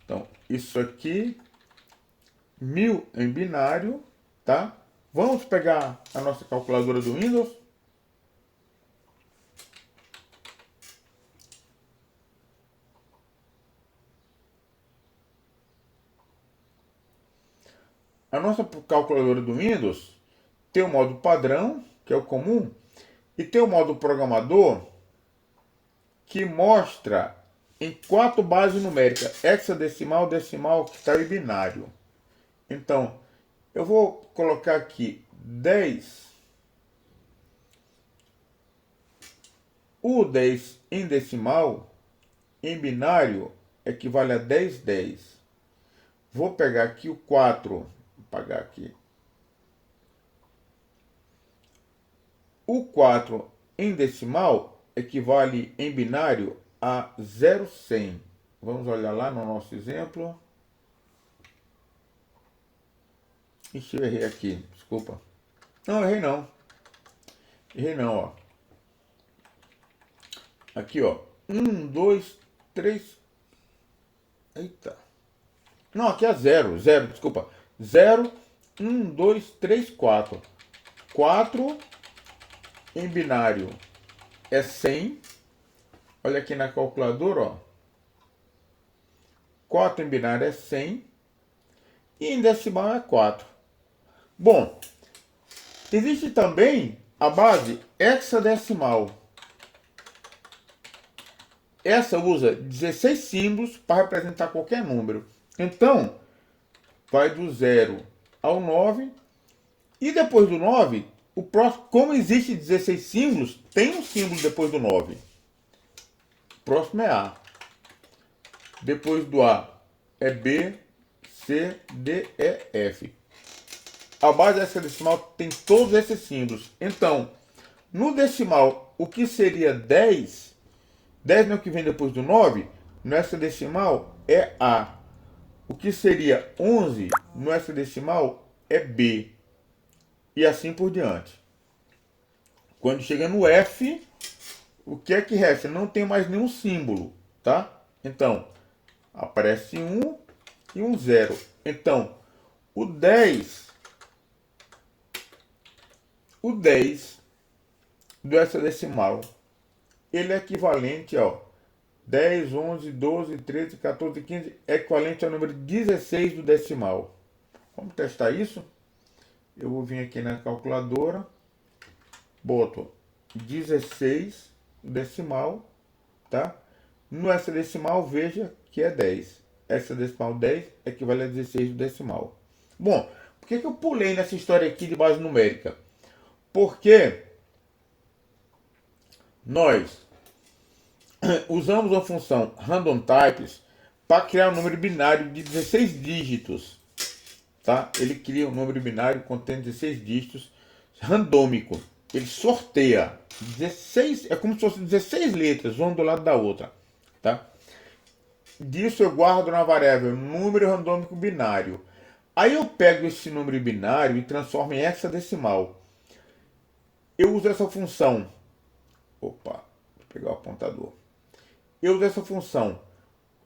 Então, isso aqui, 1000 em binário, tá? Vamos pegar a nossa calculadora do Windows. A nossa calculadora do Windows tem o modo padrão, que é o comum, e tem o modo programador, que mostra em 4 bases numéricas: hexadecimal, decimal, octal e binário. Então, eu vou colocar aqui 10. O 10 em decimal, em binário, equivale a 10, 10. Vou pegar aqui o 4. Vou apagar aqui. O 4 em decimal equivale em binário a 0,100. Vamos olhar lá no nosso exemplo. Ixi, eu errei aqui, desculpa. Não, errei não. Errei não, ó. Aqui, ó. 1, 2, 3. Eita. Não, aqui é 0. 0, desculpa. 0, 1, 2, 3, 4. 4 em binário é 100. Olha aqui na calculadora, ó. 4 em binário é 100. E em decimal é 4. Bom, existe também a base hexadecimal. Essa usa 16 símbolos para representar qualquer número. Então, vai do 0 ao 9. E depois do 9, o próximo, como existe 16 símbolos, tem um símbolo depois do 9. O próximo é A. Depois do A é B, C, D, E, F. A base hexadecimal tem todos esses símbolos. Então, no decimal, o que seria 10, 10 não é o que vem depois do 9, no hexadecimal é A. O que seria 11, no hexadecimal é B. E assim por diante. Quando chega no F, o que é que resta? Não tem mais nenhum símbolo, tá? Então, aparece 1 e um 0. Então, o 10 do hexadecimal, ele é equivalente ao 10, 11, 12, 13, 14, 15, é equivalente ao número 16 do decimal. Vamos testar isso? Eu vou vir aqui na calculadora, boto 16 decimal, tá? No hexadecimal, veja que é 10. Hexadecimal 10 equivale a 16 do decimal. Bom, por que eu pulei nessa história aqui de base numérica? Porque nós usamos a função random types para criar um número binário de 16 dígitos. Tá? Ele cria um número binário contendo 16 dígitos randômico. Ele sorteia 16, é como se fossem 16 letras, uma do lado da outra. Tá? Disso eu guardo na variável número randômico binário. Aí eu pego esse número binário e transformo em hexadecimal. Eu uso essa função. Opa, vou pegar o apontador. Eu uso essa função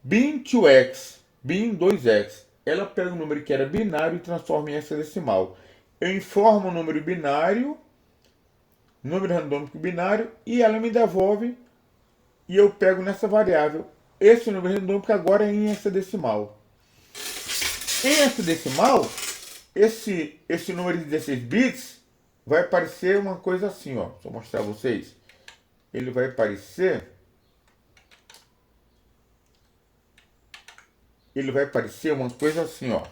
bin2x, bin2x. Ela pega o número que era binário e transforma em hexadecimal. Eu informo o número binário, número randômico binário, e ela me devolve, e eu pego nessa variável esse número randômico agora é em hexadecimal. Em hexadecimal, esse número de 16 bits vai parecer uma coisa assim, ó. Deixa eu mostrar a vocês. Ele vai parecer uma coisa assim, ó.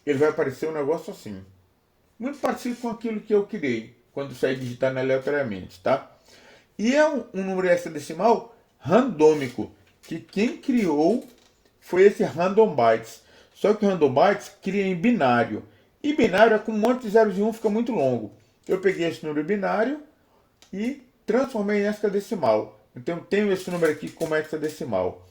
Ele vai aparecer um negócio assim. Muito parecido com aquilo que eu criei quando saí digitando aleatoriamente, tá? E é um número hexadecimal randômico, que quem criou foi esse Random Bytes. Só que o Random Bytes cria em binário. E binário é com um monte de zeros e 1, fica muito longo. Eu peguei esse número binário e transformei em hexadecimal. Então eu tenho esse número aqui como hexadecimal.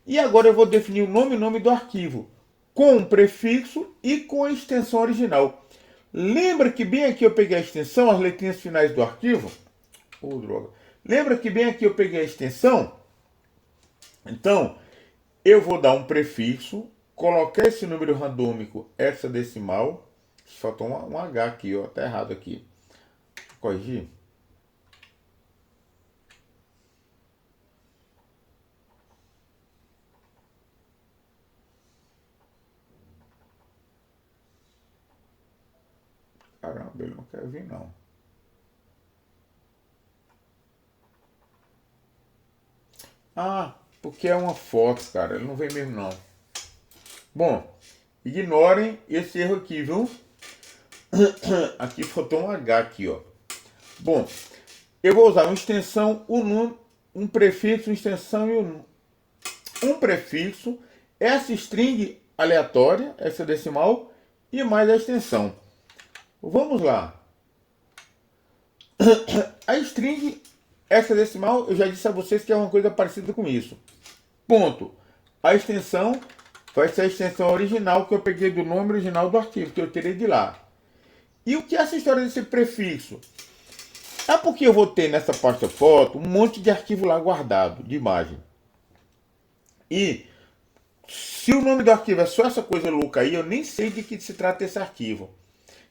E agora eu vou definir o nome do arquivo, com um prefixo e com a extensão original. Lembra que bem aqui eu peguei a extensão, as letrinhas finais do arquivo? Oh, droga. Lembra que bem aqui eu peguei a extensão? Então, eu vou dar um prefixo, colocar esse número randômico hexadecimal. Faltou um H aqui, ó, tá errado aqui. Vou corrigir. Caramba, ele não quer vir não. Ah, porque é uma foto, cara. Ele não vem mesmo não. Bom, ignorem esse erro aqui, viu? Aqui faltou um H aqui, ó. Bom, eu vou usar uma extensão, um prefixo, uma extensão e um prefixo, essa string aleatória, essa decimal e mais a extensão. Vamos lá. A string, essa decimal, eu já disse a vocês que é uma coisa parecida com isso. Ponto. A extensão vai ser a extensão original que eu peguei do nome original do arquivo, que eu tirei de lá. E o que é essa história desse prefixo? É porque eu vou ter nessa pasta foto um monte de arquivo lá guardado, de imagem. E se o nome do arquivo é só essa coisa louca aí, eu nem sei de que se trata esse arquivo.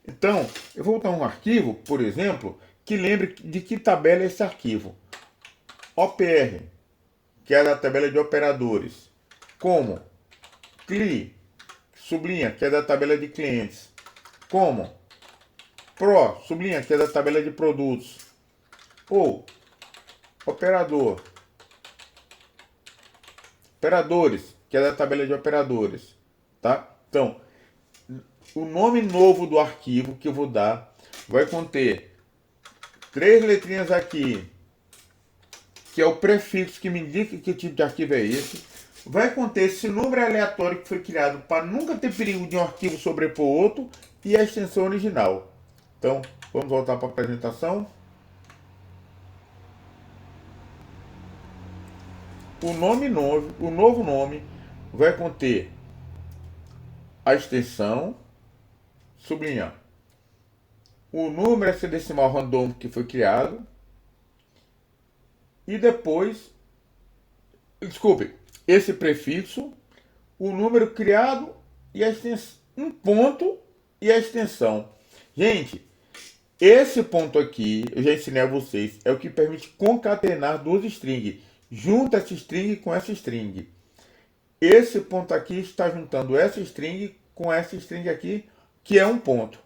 Então, eu vou botar um arquivo, por exemplo, que lembre de que tabela é esse arquivo. OPR, que é da tabela de operadores. Como CLI, sublinha, que é da tabela de clientes. Como PRO, sublinha, que é da tabela de produtos. Ou operador, operadores, que é da tabela de operadores, tá? Então, o nome novo do arquivo que eu vou dar vai conter 3 letrinhas aqui, que é o prefixo que me indica que tipo de arquivo é esse. Vai conter esse número aleatório que foi criado para nunca ter perigo de um arquivo sobrepor outro e a extensão original. Então, vamos voltar para a apresentação. O novo nome vai conter a extensão, sublinhar, o número hexadecimal random que foi criado e depois, desculpe, esse prefixo, o número criado e a extensão, um ponto e a extensão. Gente, esse ponto aqui, eu já ensinei a vocês, é o que permite concatenar duas strings. Junta essa string com essa string. Esse ponto aqui está juntando essa string com essa string aqui, que é um ponto.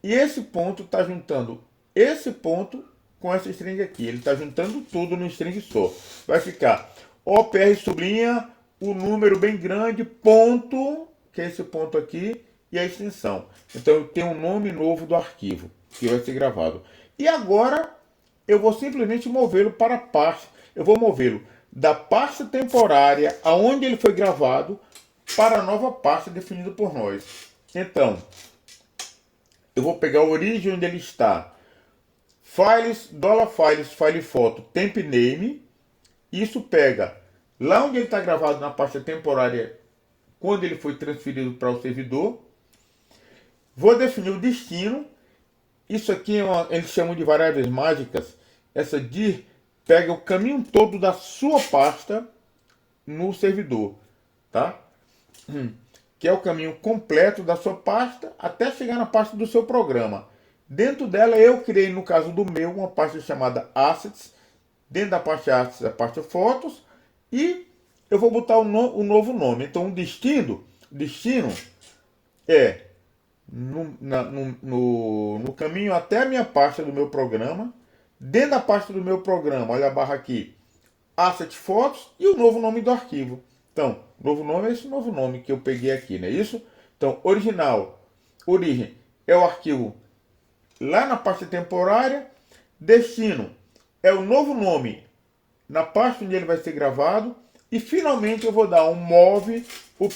E esse ponto está juntando esse ponto com essa string aqui. Ele está juntando tudo no string só. Vai ficar OPR sublinha, o número bem grande, ponto, que é esse ponto aqui, e a extensão. Então eu tenho um nome novo do arquivo, que vai ser gravado. E agora eu vou simplesmente movê-lo para a pasta. Eu vou movê-lo da pasta temporária, aonde ele foi gravado, para a nova pasta definida por nós. Então, eu vou pegar a origem onde ele está. Files, $files, file foto, temp name. Isso pega lá onde ele está gravado na pasta temporária, quando ele foi transferido para o servidor. Vou definir o destino. Isso aqui eles chamam de variáveis mágicas. Essa dir pega o caminho todo da sua pasta no servidor, tá? Que é o caminho completo da sua pasta até chegar na pasta do seu programa. Dentro dela eu criei, no caso do meu, uma pasta chamada Assets. Dentro da pasta Assets, a pasta Fotos. E eu vou botar o novo nome. Então o destino é no caminho até a minha pasta do meu programa. Dentro da pasta do meu programa, olha a barra aqui, Asset Fotos e o novo nome do arquivo. Então, novo nome é esse novo nome que eu peguei aqui, não é isso? Então, origem é o arquivo lá na pasta temporária. Destino é o novo nome na pasta onde ele vai ser gravado. E finalmente eu vou dar um move o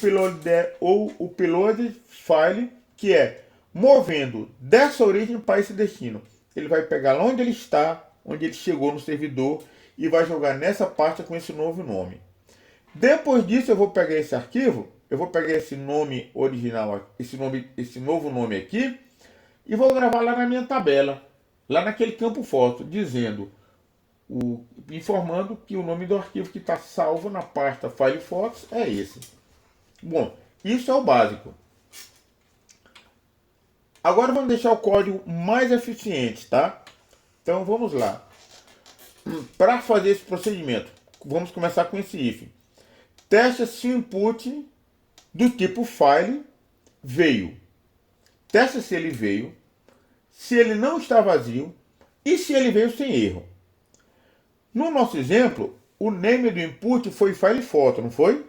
upload file, que é movendo dessa origem para esse destino. Ele vai pegar lá onde ele está, onde ele chegou no servidor, e vai jogar nessa pasta com esse novo nome. Depois disso eu vou pegar esse arquivo, eu vou pegar esse nome original, esse novo nome aqui, e vou gravar lá na minha tabela, lá naquele campo foto, dizendo, informando que o nome do arquivo que está salvo na pasta File Fotos é esse. Bom, isso é o básico. Agora vamos deixar o código mais eficiente, tá? Então vamos lá. Para fazer esse procedimento, vamos começar com esse if. Testa se o input do tipo file veio. Testa se ele veio, se ele não está vazio e se ele veio sem erro. No nosso exemplo, o name do input foi file foto, não foi?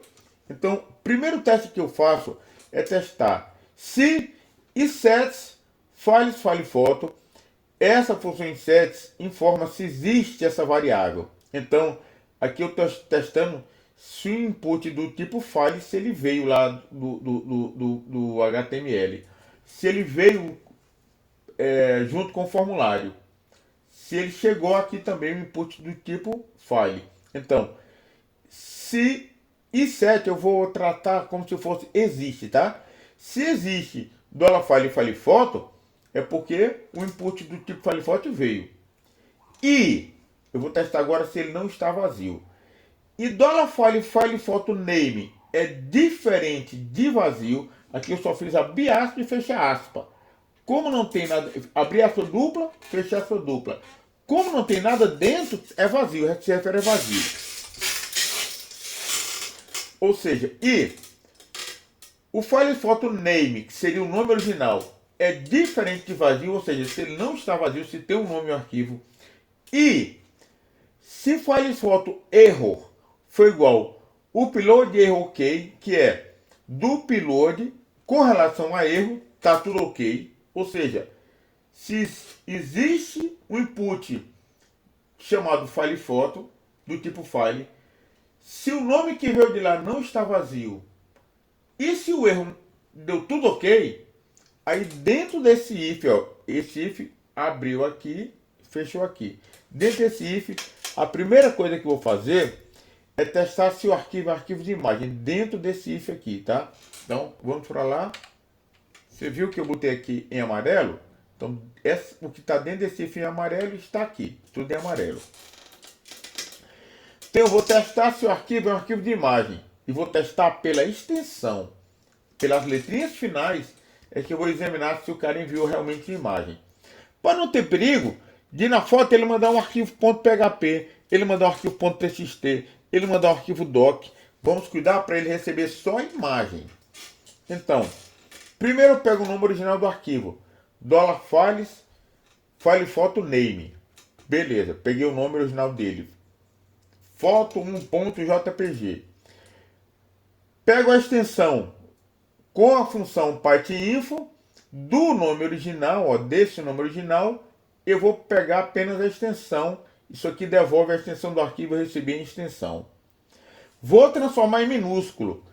Então, o primeiro teste que eu faço é testar se e sets files, file foto. Essa função inset informa se existe essa variável. Então, aqui eu estou testando se o input do tipo file, se ele veio lá do HTML. Se ele veio junto com o formulário. Se ele chegou aqui também o input do tipo file. Então, se inset eu vou tratar como se fosse existe, tá? Se existe $file file foto, é porque o input do tipo file foto veio. E eu vou testar agora se ele não está vazio. E $file file foto name é diferente de vazio. Aqui eu só fiz abrir aspas e fechar aspas. Como não tem nada, abrir aspas dupla, fechar aspas dupla. Como não tem nada dentro, é vazio, se refere a vazio. Ou seja, e o file foto name, que seria o nome original, é diferente de vazio, ou seja, se ele não está vazio, se tem um nome no arquivo. E se file foto error foi igual upload erro ok, que é do upload com relação a erro, tá tudo ok. Ou seja, se existe um input chamado file foto, do tipo file, se o nome que veio de lá não está vazio, e se o erro deu tudo ok, aí dentro desse if, ó, esse if abriu aqui, fechou aqui. Dentro desse if, a primeira coisa que eu vou fazer é testar se o arquivo é arquivo de imagem dentro desse if aqui, tá? Então, vamos para lá. Você viu que eu botei aqui em amarelo? Então, o que está dentro desse if em amarelo está aqui. Tudo em amarelo. Então, eu vou testar se o arquivo é um arquivo de imagem. E vou testar pela extensão. Pelas letrinhas finais, é que eu vou examinar se o cara enviou realmente imagem. Para não ter perigo de na foto ele mandar um arquivo .php, ele mandar um arquivo .txt, ele mandar um arquivo doc. Vamos cuidar para ele receber só a imagem. Então, primeiro eu pego o nome original do arquivo. $files, file foto name. Beleza, peguei o nome original dele. Foto 1.jpg. Pego a extensão com a função partinfo do nome original, ó, desse nome original, eu vou pegar apenas a extensão. Isso aqui devolve a extensão do arquivo receber em extensão. Vou transformar em minúsculo.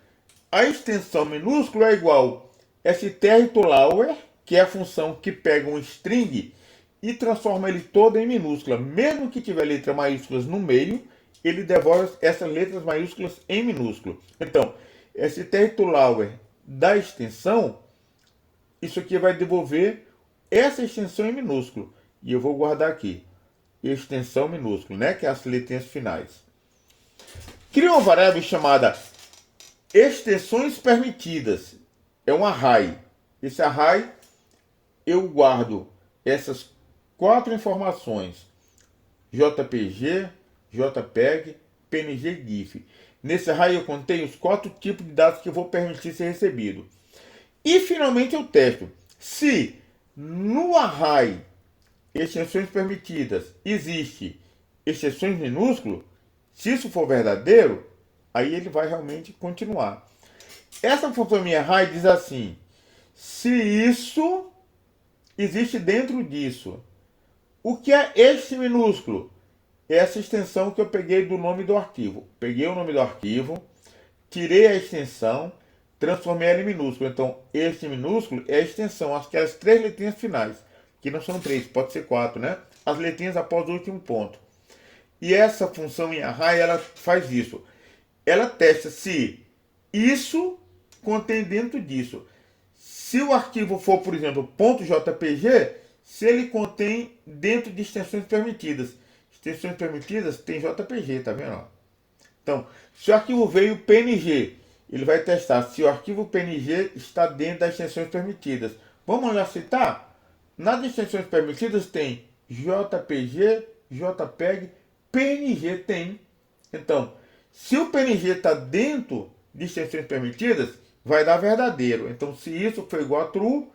A extensão minúsculo é igual strtoLower, que é a função que pega um string e transforma ele todo em minúscula. Mesmo que tiver letras maiúsculas no meio, ele devolve essas letras maiúsculas em minúsculo. Então, strtoLower da extensão, isso aqui vai devolver essa extensão em minúsculo. E eu vou guardar aqui. Extensão minúsculo, né? Que é as letrinhas finais. Cria uma variável chamada extensões permitidas. É um array. Esse array eu guardo essas 4 informações: JPG, JPEG, PNG, GIF. Nesse array eu contei os 4 tipos de dados que eu vou permitir ser recebido. E finalmente eu testo se no array extensões permitidas existe extensões minúsculas. Se isso for verdadeiro, aí ele vai realmente continuar. Essa função minha array diz assim: se isso existe dentro disso. O que é este minúsculo? É essa extensão que eu peguei do nome do arquivo. Peguei o nome do arquivo, tirei a extensão, transformei ela em minúsculo. Então, este minúsculo é a extensão, aquelas 3 letrinhas finais, que não são 3, pode ser 4, né? As letrinhas após o último ponto. E essa função em array, ela faz isso. Ela testa se isso contém dentro disso. Se o arquivo for, por exemplo, .jpg, se ele contém dentro de extensões permitidas. Extensões permitidas tem JPG, tá vendo? Então, se o arquivo veio PNG, ele vai testar se o arquivo PNG está dentro das extensões permitidas. Vamos lá citar? Nas extensões permitidas tem JPG, JPEG, PNG tem. Então, se o PNG está dentro de extensões permitidas, vai dar verdadeiro. Então, se isso for igual a true,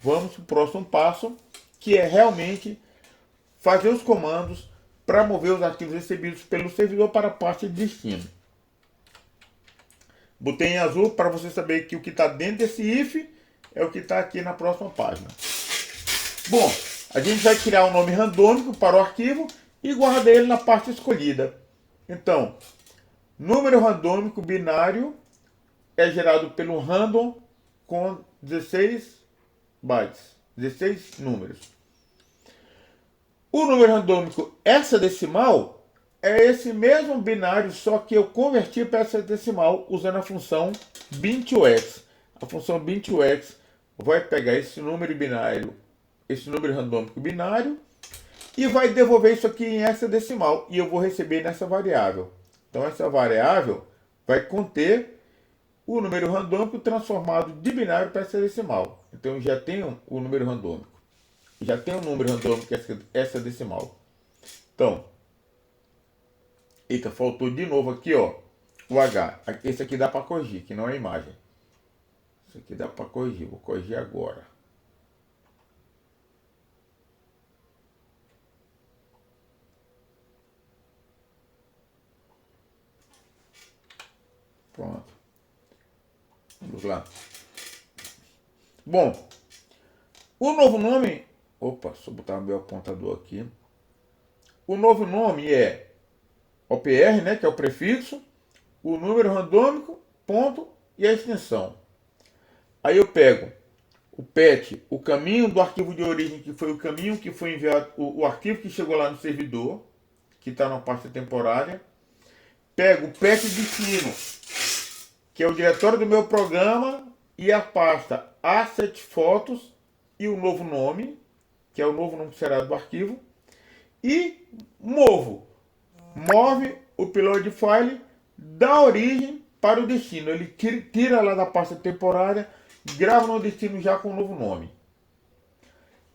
vamos para o próximo passo, que é realmente fazer os comandos para mover os arquivos recebidos pelo servidor para a parte de destino. Botei em azul para você saber que o que está dentro desse if é o que está aqui na próxima página. Bom, a gente vai criar um nome randômico para o arquivo e guardar ele na parte escolhida. Então, número randômico binário é gerado pelo random com 16 bytes, 16 números. O número randômico hexadecimal é esse mesmo binário, só que eu converti para hexadecimal usando a função bin2x. A função bin2x vai pegar esse número binário, esse número randômico binário, e vai devolver isso aqui em hexadecimal, e eu vou receber nessa variável. Então essa variável vai conter o número randômico transformado de binário para hexadecimal. Então eu já tenho o número randômico. Já tenho o número randômico hexadecimal. Então, eita, faltou de novo aqui, ó, o H. Esse aqui dá para corrigir, que não é a imagem. Isso aqui dá para corrigir, vou corrigir agora. Pronto. Vamos lá. Bom, o novo nome... Opa, deixa eu botar meu apontador aqui. O novo nome é OPR, né, que é o prefixo, o número randômico, ponto e a extensão. Aí eu pego o PET, o caminho do arquivo de origem, que foi o caminho que foi enviado, o arquivo que chegou lá no servidor, que está na pasta temporária. Pego o PET destino, que é o diretório do meu programa, e a pasta asset fotos e o novo nome, que é o novo nome que será do arquivo, e move o upload file da origem para o destino. Ele tira lá da pasta temporária, grava no destino já com o novo nome.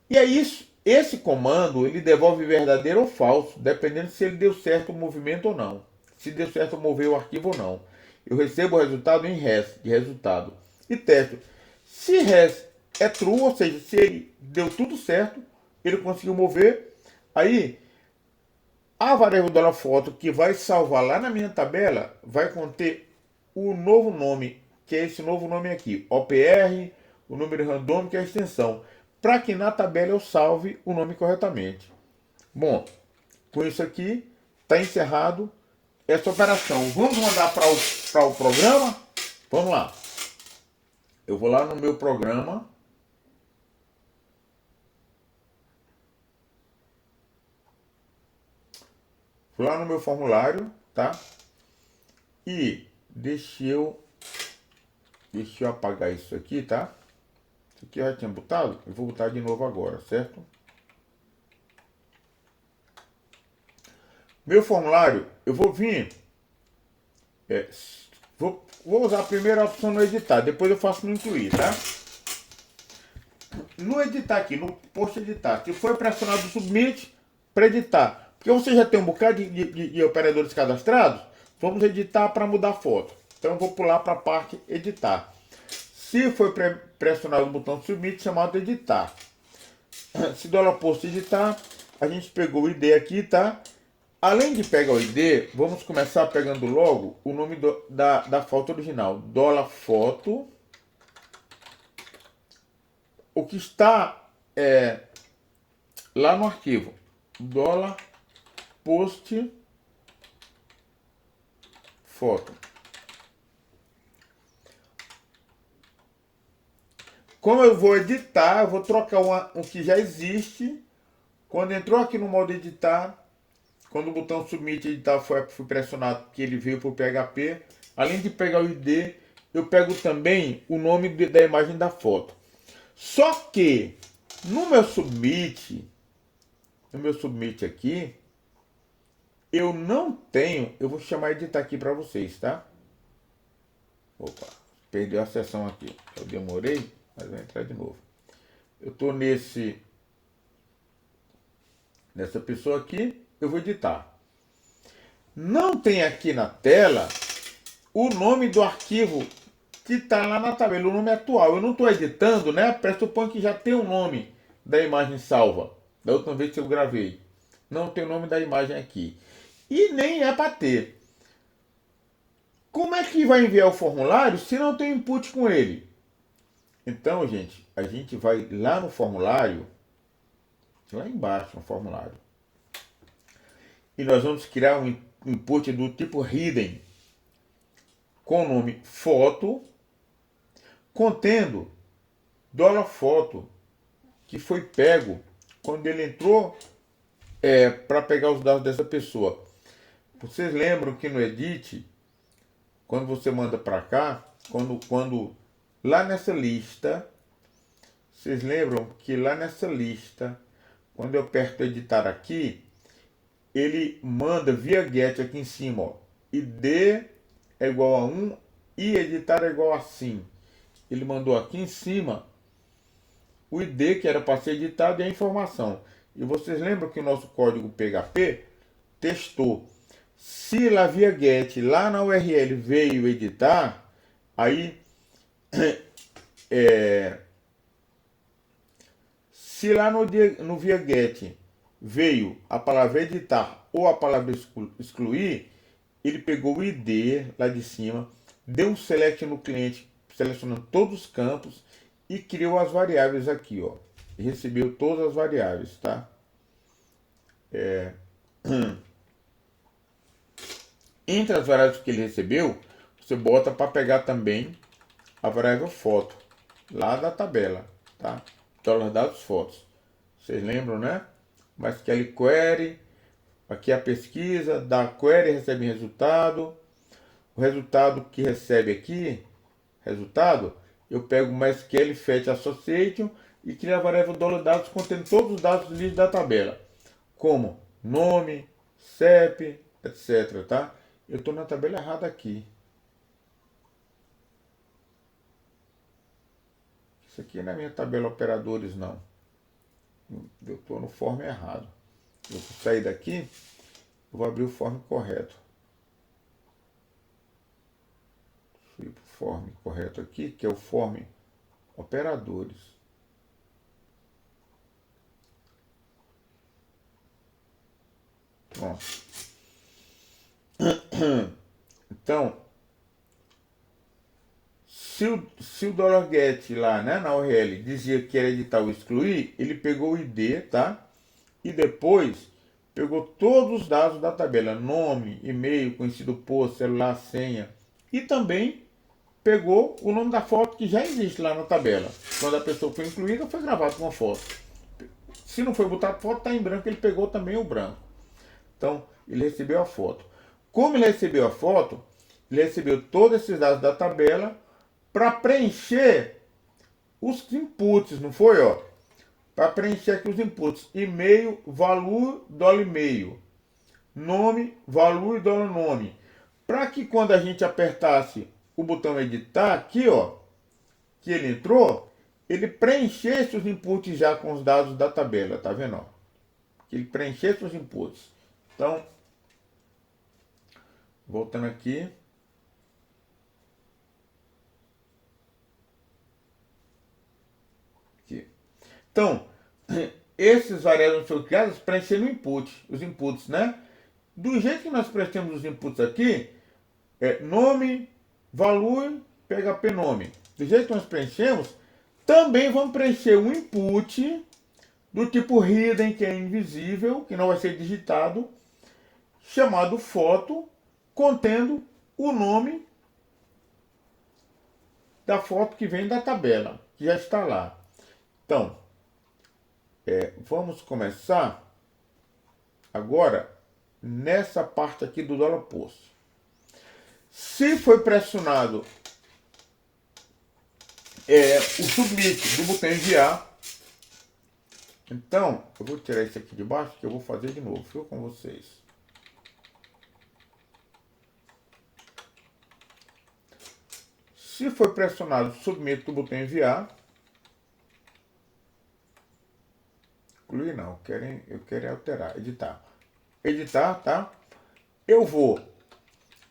E é isso. Esse comando ele devolve verdadeiro ou falso, dependendo se ele deu certo o movimento ou não. Se deu certo mover o arquivo ou não. Eu recebo o resultado em res de resultado e testo. Se res é true, ou seja, se ele deu tudo certo, ele conseguiu mover, aí a variável $foto que vai salvar lá na minha tabela vai conter o novo nome, que é esse novo nome aqui, OPR, o número randômico e a extensão, para que na tabela eu salve o nome corretamente. Bom, com isso aqui está encerrado essa operação. Vamos mandar para o programa? Vamos lá. Eu vou lá no meu programa. Vou lá no meu formulário, tá? E deixa eu apagar isso aqui, tá? Isso aqui eu já tinha botado. Eu vou botar de novo agora, certo? Meu formulário, eu vou vir... vou usar a primeira opção no editar, depois eu faço no incluir, tá? No editar aqui, no post editar, se for pressionado o submit, para editar. Porque você já tem um bocado de operadores cadastrados, vamos editar para mudar a foto. Então eu vou pular para a parte editar. Se for pressionado o botão submit, chamado editar. Se $post editar, a gente pegou o ID aqui, tá? Além de pegar o ID, vamos começar pegando logo o nome da foto original. $foto. O que está lá no arquivo. $post foto. Como eu vou editar, eu vou trocar um que já existe. Quando entrou aqui no modo editar, quando o botão submit editar foi pressionado, que ele veio para o PHP, além de pegar o ID, eu pego também o nome da imagem da foto. Só que no meu submit aqui, eu não tenho, eu vou chamar editar aqui para vocês, tá? Opa, perdeu a sessão aqui. Eu demorei, mas vai entrar de novo. Eu tô nessa pessoa aqui, eu vou editar. Não tem aqui na tela o nome do arquivo que está lá na tabela, o nome atual. Eu não estou editando, né? Pressupõe que já tem o nome da imagem salva, da última vez que eu gravei. Não tem o nome da imagem aqui. E nem é para ter. Como é que vai enviar o formulário se não tem input com ele? Então, gente, a gente vai lá no formulário lá embaixo no formulário. E nós vamos criar um input do tipo hidden, com o nome foto, contendo $foto, que foi pego quando ele entrou para pegar os dados dessa pessoa. Vocês lembram que no edit, quando você manda para cá, quando lá nessa lista, vocês lembram que lá nessa lista, quando eu aperto editar aqui, ele manda via get aqui em cima, ó, id é igual a 1 e editar é igual a sim. Ele mandou aqui em cima o id que era para ser editado e a informação. E vocês lembram que o nosso código PHP testou. Se lá via get, lá na URL veio editar, aí se lá no via get veio a palavra editar ou a palavra excluir, ele pegou o id lá de cima, deu um select no cliente, selecionando todos os campos e criou as variáveis aqui, ó. E recebeu todas as variáveis, tá? Entre as variáveis que ele recebeu, você bota para pegar também a variável foto, lá da tabela, tá? $dados fotos. Vocês lembram, né? Mas MySQL query, aqui a pesquisa, da query recebe resultado. O resultado que recebe aqui, eu pego o MySQL fetch association e crio a variável $dados contendo todos os dados do list da tabela, como nome, CEP, etc, tá? Eu estou na tabela errada aqui. Isso aqui não é minha tabela operadores, não. Eu estou no form errado. Eu vou sair daqui, eu vou abrir o form correto. Fui para o form correto aqui, que é o form operadores. Pronto. Então, se o $get lá, né, na URL dizia que era editar ou excluir, ele pegou o ID, tá? E depois pegou todos os dados da tabela, nome, e-mail, conhecido por, celular, senha, e também pegou o nome da foto que já existe lá na tabela. Quando a pessoa foi incluída, foi gravado com uma foto. Se não foi botar foto, está em branco, ele pegou também o branco. Então, ele recebeu a foto. Como ele recebeu a foto, ele recebeu todos esses dados da tabela para preencher os inputs, não foi, ó? Para preencher aqui os inputs: e-mail, valor, $e-mail, nome, valor e $nome. Para que quando a gente apertasse o botão editar aqui, ó, que ele entrou, ele preenchesse os inputs já com os dados da tabela, tá vendo, ó? Que ele preenchesse os inputs. Então, voltando aqui. Então, esses variáveis foram criados para preencher no input, os inputs, né? Do jeito que nós preenchemos os inputs aqui, nome, valor, PHP nome. Do jeito que nós preenchemos, também vamos preencher um input do tipo hidden, que é invisível, que não vai ser digitado, chamado foto, contendo o nome da foto que vem da tabela, que já está lá. Então, vamos começar agora nessa parte aqui do $post. Se foi pressionado o submit do botão enviar, então eu vou tirar isso aqui de baixo, que eu vou fazer de novo, viu, com vocês. Se foi pressionado o submit do botão enviar, incluir não, eu quero alterar, editar, tá? Eu vou,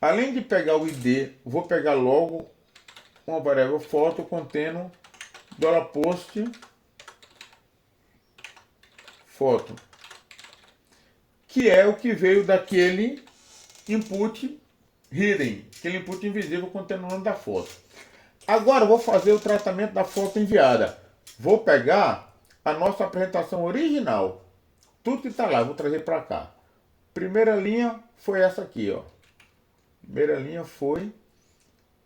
além de pegar o ID, vou pegar logo uma variável foto contendo $post foto, que é o que veio daquele input hidden, aquele input invisível contendo o nome da foto. Agora eu vou fazer o tratamento da foto enviada. Vou pegar a nossa apresentação original, tudo que está lá, eu vou trazer para cá. Primeira linha foi essa aqui, ó. Primeira linha foi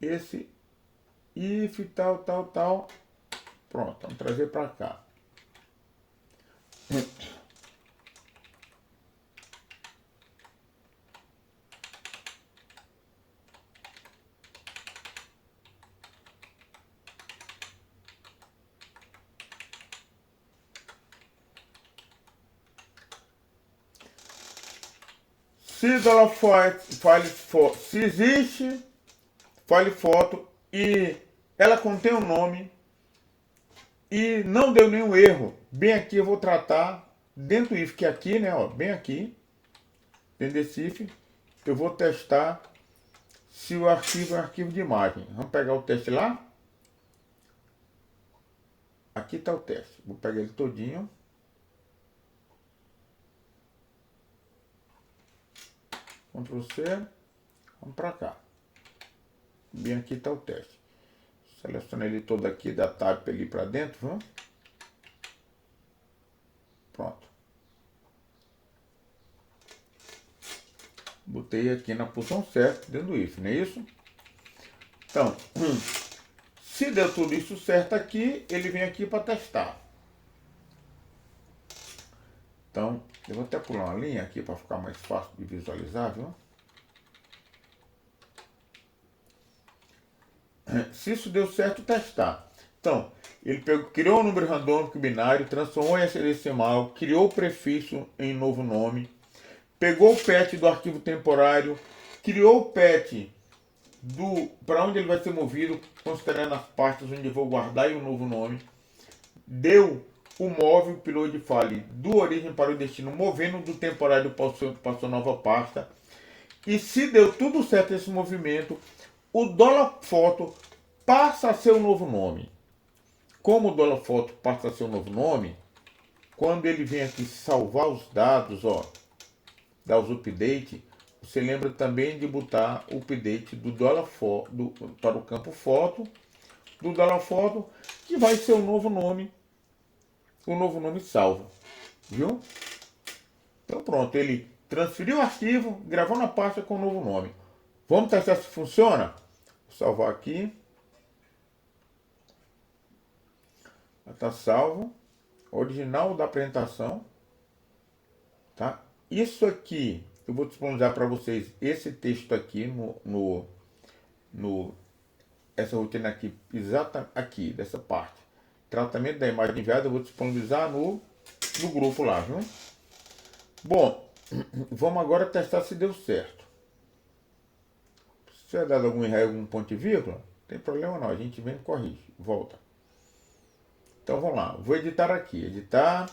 esse if tal, tal, tal. Pronto, vamos trazer para cá. Se existe file foto e ela contém um nome e não deu nenhum erro, bem aqui eu vou tratar dentro do if, que é aqui, né, ó, bem aqui, dentro desse if, eu vou testar se o arquivo é um arquivo de imagem. Vamos pegar o teste lá. Aqui está o teste. Vou pegar ele todinho. Ctrl C. Vamos para cá. Bem aqui está o teste. Seleciona ele todo aqui, da tab ali para dentro. Vamos. Pronto. Botei aqui na posição certa dentro do if, não é isso? Então, se deu tudo isso certo aqui, ele vem aqui para testar. Então, eu vou até pular uma linha aqui para ficar mais fácil de visualizar, viu? Se isso deu certo, testar. Então, ele criou um número randômico binário, transformou em hexadecimal, criou o prefixo em novo nome, pegou o path do arquivo temporário, criou o path para onde ele vai ser movido, considerando as pastas onde eu vou guardar e o novo nome, deu o móvel upload file do origem para o destino, movendo do temporário para sua nova pasta. E se deu tudo certo esse movimento, o $photo passa a ser o novo nome. Como o $photo passa a ser o novo nome, quando ele vem aqui salvar os dados, ó, dar os update, você lembra também de botar o update do para o campo foto, do $photo, que vai ser o novo nome salvo, viu? Então pronto, ele transferiu o arquivo, gravou na pasta com o novo nome. Vamos testar se funciona? Vou salvar aqui. Já está salvo. Original da apresentação. Tá? Isso aqui, eu vou disponibilizar para vocês esse texto aqui essa rotina aqui, exata aqui, dessa parte. Tratamento da imagem enviada, eu vou disponibilizar no grupo lá, viu? Bom, vamos agora testar se deu certo. Se tiver dado algum erro, algum ponto e vírgula, não tem problema não, a gente vem e corrige, volta. Então vamos lá, vou editar aqui, editar,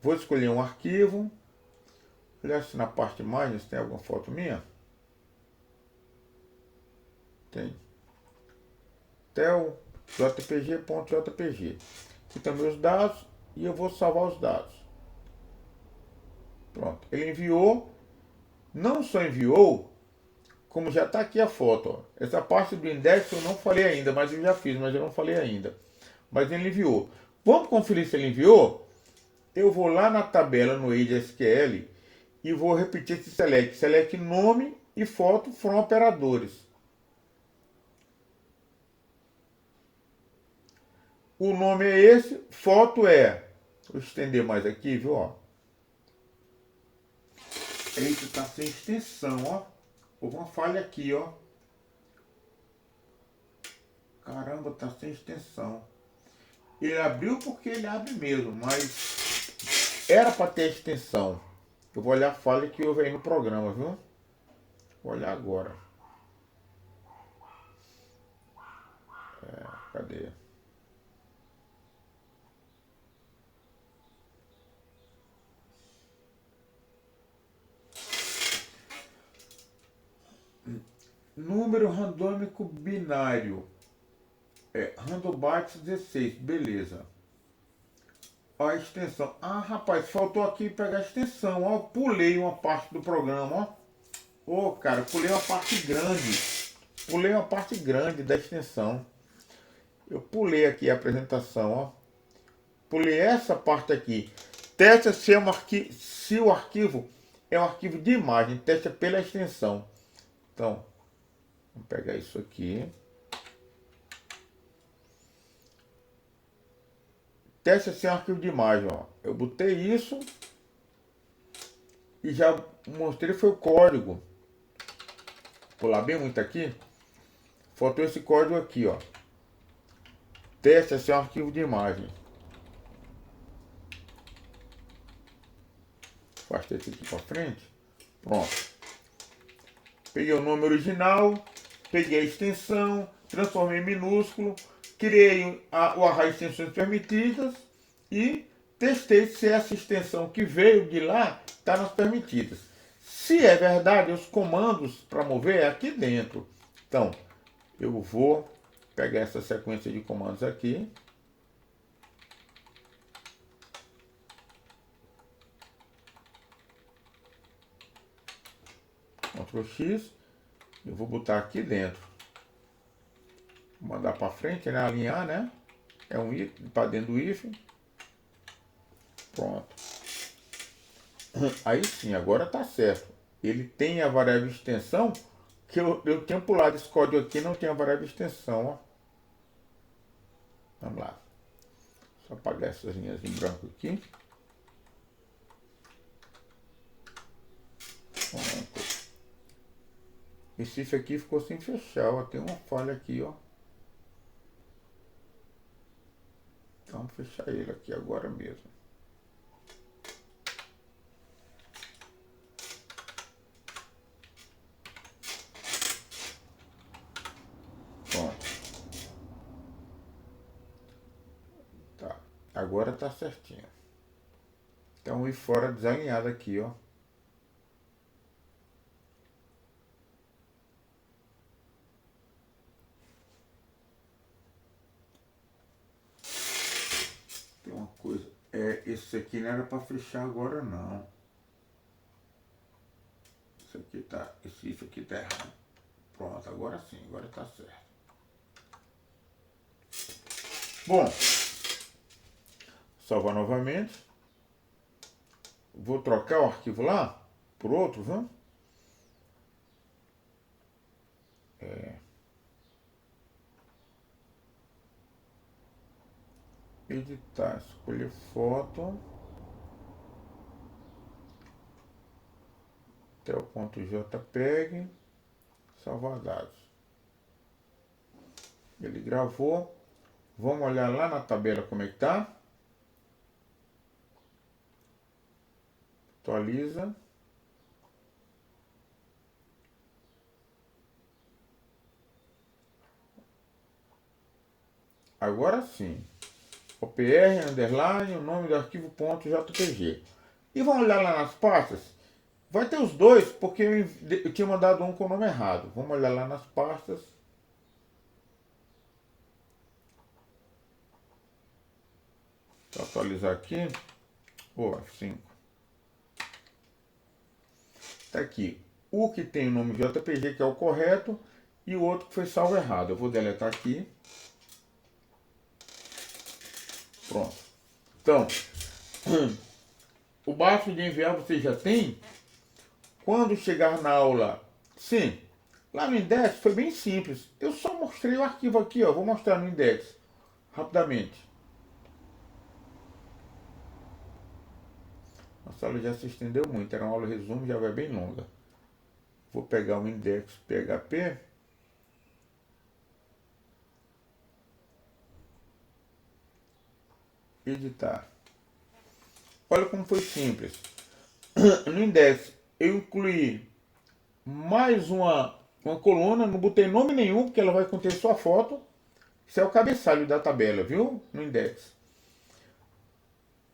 vou escolher um arquivo, olha se na parte imagens tem alguma foto minha. Tem. Tel jpg.jpg. Aqui estão meus dados e eu vou salvar os dados. Pronto, ele enviou, não só enviou, como já está aqui a foto. Ó. Essa parte do index eu não falei ainda, mas eu já fiz, mas eu não falei ainda. Mas ele enviou. Vamos conferir se ele enviou? Eu vou lá na tabela no SQL e vou repetir esse select. Select nome e foto foram operadores. O nome é esse, foto é. Vou estender mais aqui, viu? Ó. Eita, tá sem extensão, ó. Houve uma falha aqui, ó. Caramba, tá sem extensão. Ele abriu porque ele abre mesmo, mas era para ter extensão. Eu vou olhar a falha que houve aí no programa, viu? Vou olhar agora. Cadê? Número randômico binário. Random bytes 16. Beleza. Ó, a extensão. Ah, rapaz, faltou aqui pegar a extensão. Ó, pulei uma parte do programa, ó. Ô, cara, pulei uma parte grande. Pulei uma parte grande da extensão. Eu pulei aqui a apresentação, ó. Pulei essa parte aqui. Testa se o arquivo é um arquivo de imagem, testa pela extensão. Então, vamos pegar isso aqui. Testa se é um arquivo de imagem, ó. Eu botei isso e já mostrei foi o código. Pular bem muito aqui. Faltou esse código aqui, ó. Testa se é um arquivo de imagem. Afastei esse aqui para frente. Pronto. Peguei o nome original, peguei a extensão, transformei em minúsculo, criei o array de extensões permitidas e testei se essa extensão que veio de lá está nas permitidas. Se é verdade, os comandos para mover é aqui dentro. Então, eu vou pegar essa sequência de comandos aqui. Ctrl X, eu vou botar aqui dentro. Vou mandar para frente, né? Alinhar, né? É um if para dentro do if. Pronto. Aí sim, agora tá certo. Ele tem a variável extensão que eu tinha pulado esse código aqui, não tem a variável extensão, ó. Vamos lá. Só apagar essas linhas em branco aqui. Pronto. Esse if aqui ficou sem fechar, ó. Tem uma falha aqui, ó. Então, vamos fechar ele aqui agora mesmo. Pronto. Tá. Agora tá certinho. Então, o if fora desalinhado aqui, ó. Uma coisa, esse aqui não era para fechar agora não. Esse if aqui tá errado. Pronto, agora sim, agora tá certo. Bom, salvar novamente. Vou trocar o arquivo lá por outro, viu? Editar, escolher foto. Até o ponto JPEG. Salvar dados. Ele gravou. Vamos olhar lá na tabela como é que tá. Atualiza. Agora sim. OPR, underline, o nome do arquivo .jpg. E vamos olhar lá nas pastas. Vai ter os dois, porque eu tinha mandado um com o nome errado. Vamos olhar lá nas pastas. Vou atualizar aqui. F5. Tá aqui. O que tem o nome JPG, que é o correto, e o outro que foi salvo errado. Eu vou deletar aqui. Pronto. Então, o básico de enviar você já tem. Quando chegar na aula, sim, lá no index foi bem simples. Eu só mostrei o arquivo aqui, ó. Vou mostrar no index rapidamente. Nossa aula já se estendeu muito, era uma aula resumo, já vai bem longa. Vou pegar o index PHP. Editar. Olha como foi simples. No index eu incluí mais uma coluna, não botei nome nenhum, porque ela vai conter só foto. Isso é o cabeçalho da tabela, viu? No index.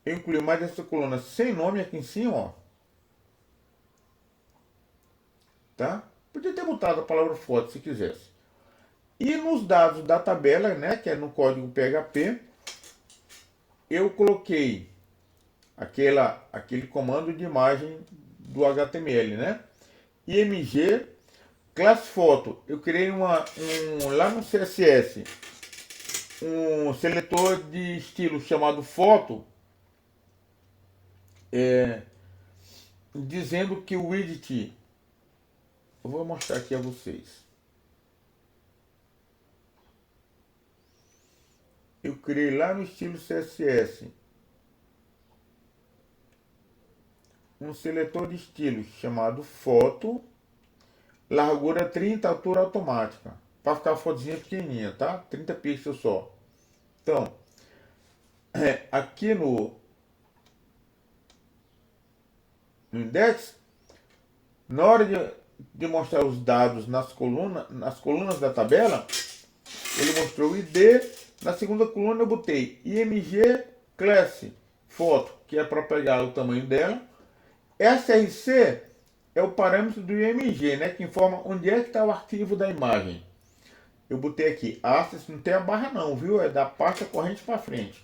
Eu incluí mais essa coluna sem nome aqui em cima, ó. Tá? Podia ter botado a palavra foto se quisesse. E nos dados da tabela, né, que é no código PHP, eu coloquei aquele comando de imagem do HTML, né? IMG classe foto. Eu criei lá no CSS um seletor de estilo chamado foto. dizendo que o widget, eu vou mostrar aqui a vocês. Eu criei lá no estilo CSS um seletor de estilos chamado foto, largura 30, altura automática, para ficar a fotozinha pequenininha, tá? 30 pixels só. Então, aqui no index, na hora de mostrar os dados nas colunas da tabela, ele mostrou o ID. Na segunda coluna eu botei img class foto, que é para pegar o tamanho dela. src é o parâmetro do img, né, que informa onde é que está o arquivo da imagem. Eu botei aqui assets, não tem a barra não, viu? É da pasta corrente para frente.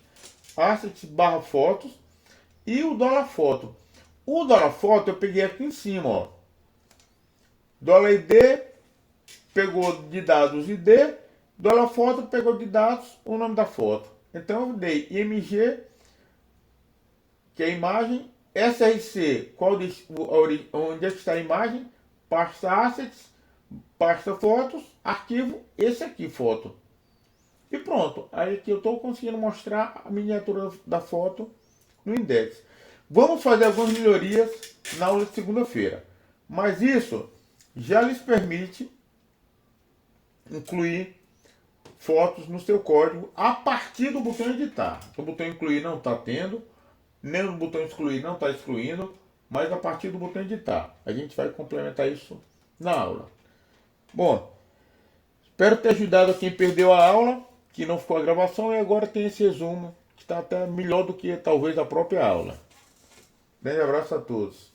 Assets barra fotos e o $foto. O $foto eu peguei aqui em cima, ó. $id pegou de dados ID, $foto pegou de dados o nome da foto. Então eu dei img, que é a imagem, src, onde é que está a imagem, pasta assets, pasta fotos, arquivo, esse aqui, foto. E pronto, aí aqui eu estou conseguindo mostrar a miniatura da foto no index. Vamos fazer algumas melhorias na aula de segunda-feira, mas isso já lhes permite incluir fotos no seu código a partir do botão editar. O botão incluir não está tendo, nem o botão excluir não está excluindo, mas a partir do botão editar. A gente vai complementar isso na aula. Bom, espero ter ajudado quem perdeu a aula, que não ficou a gravação, e agora tem esse resumo, que está até melhor do que talvez a própria aula. Grande abraço a todos.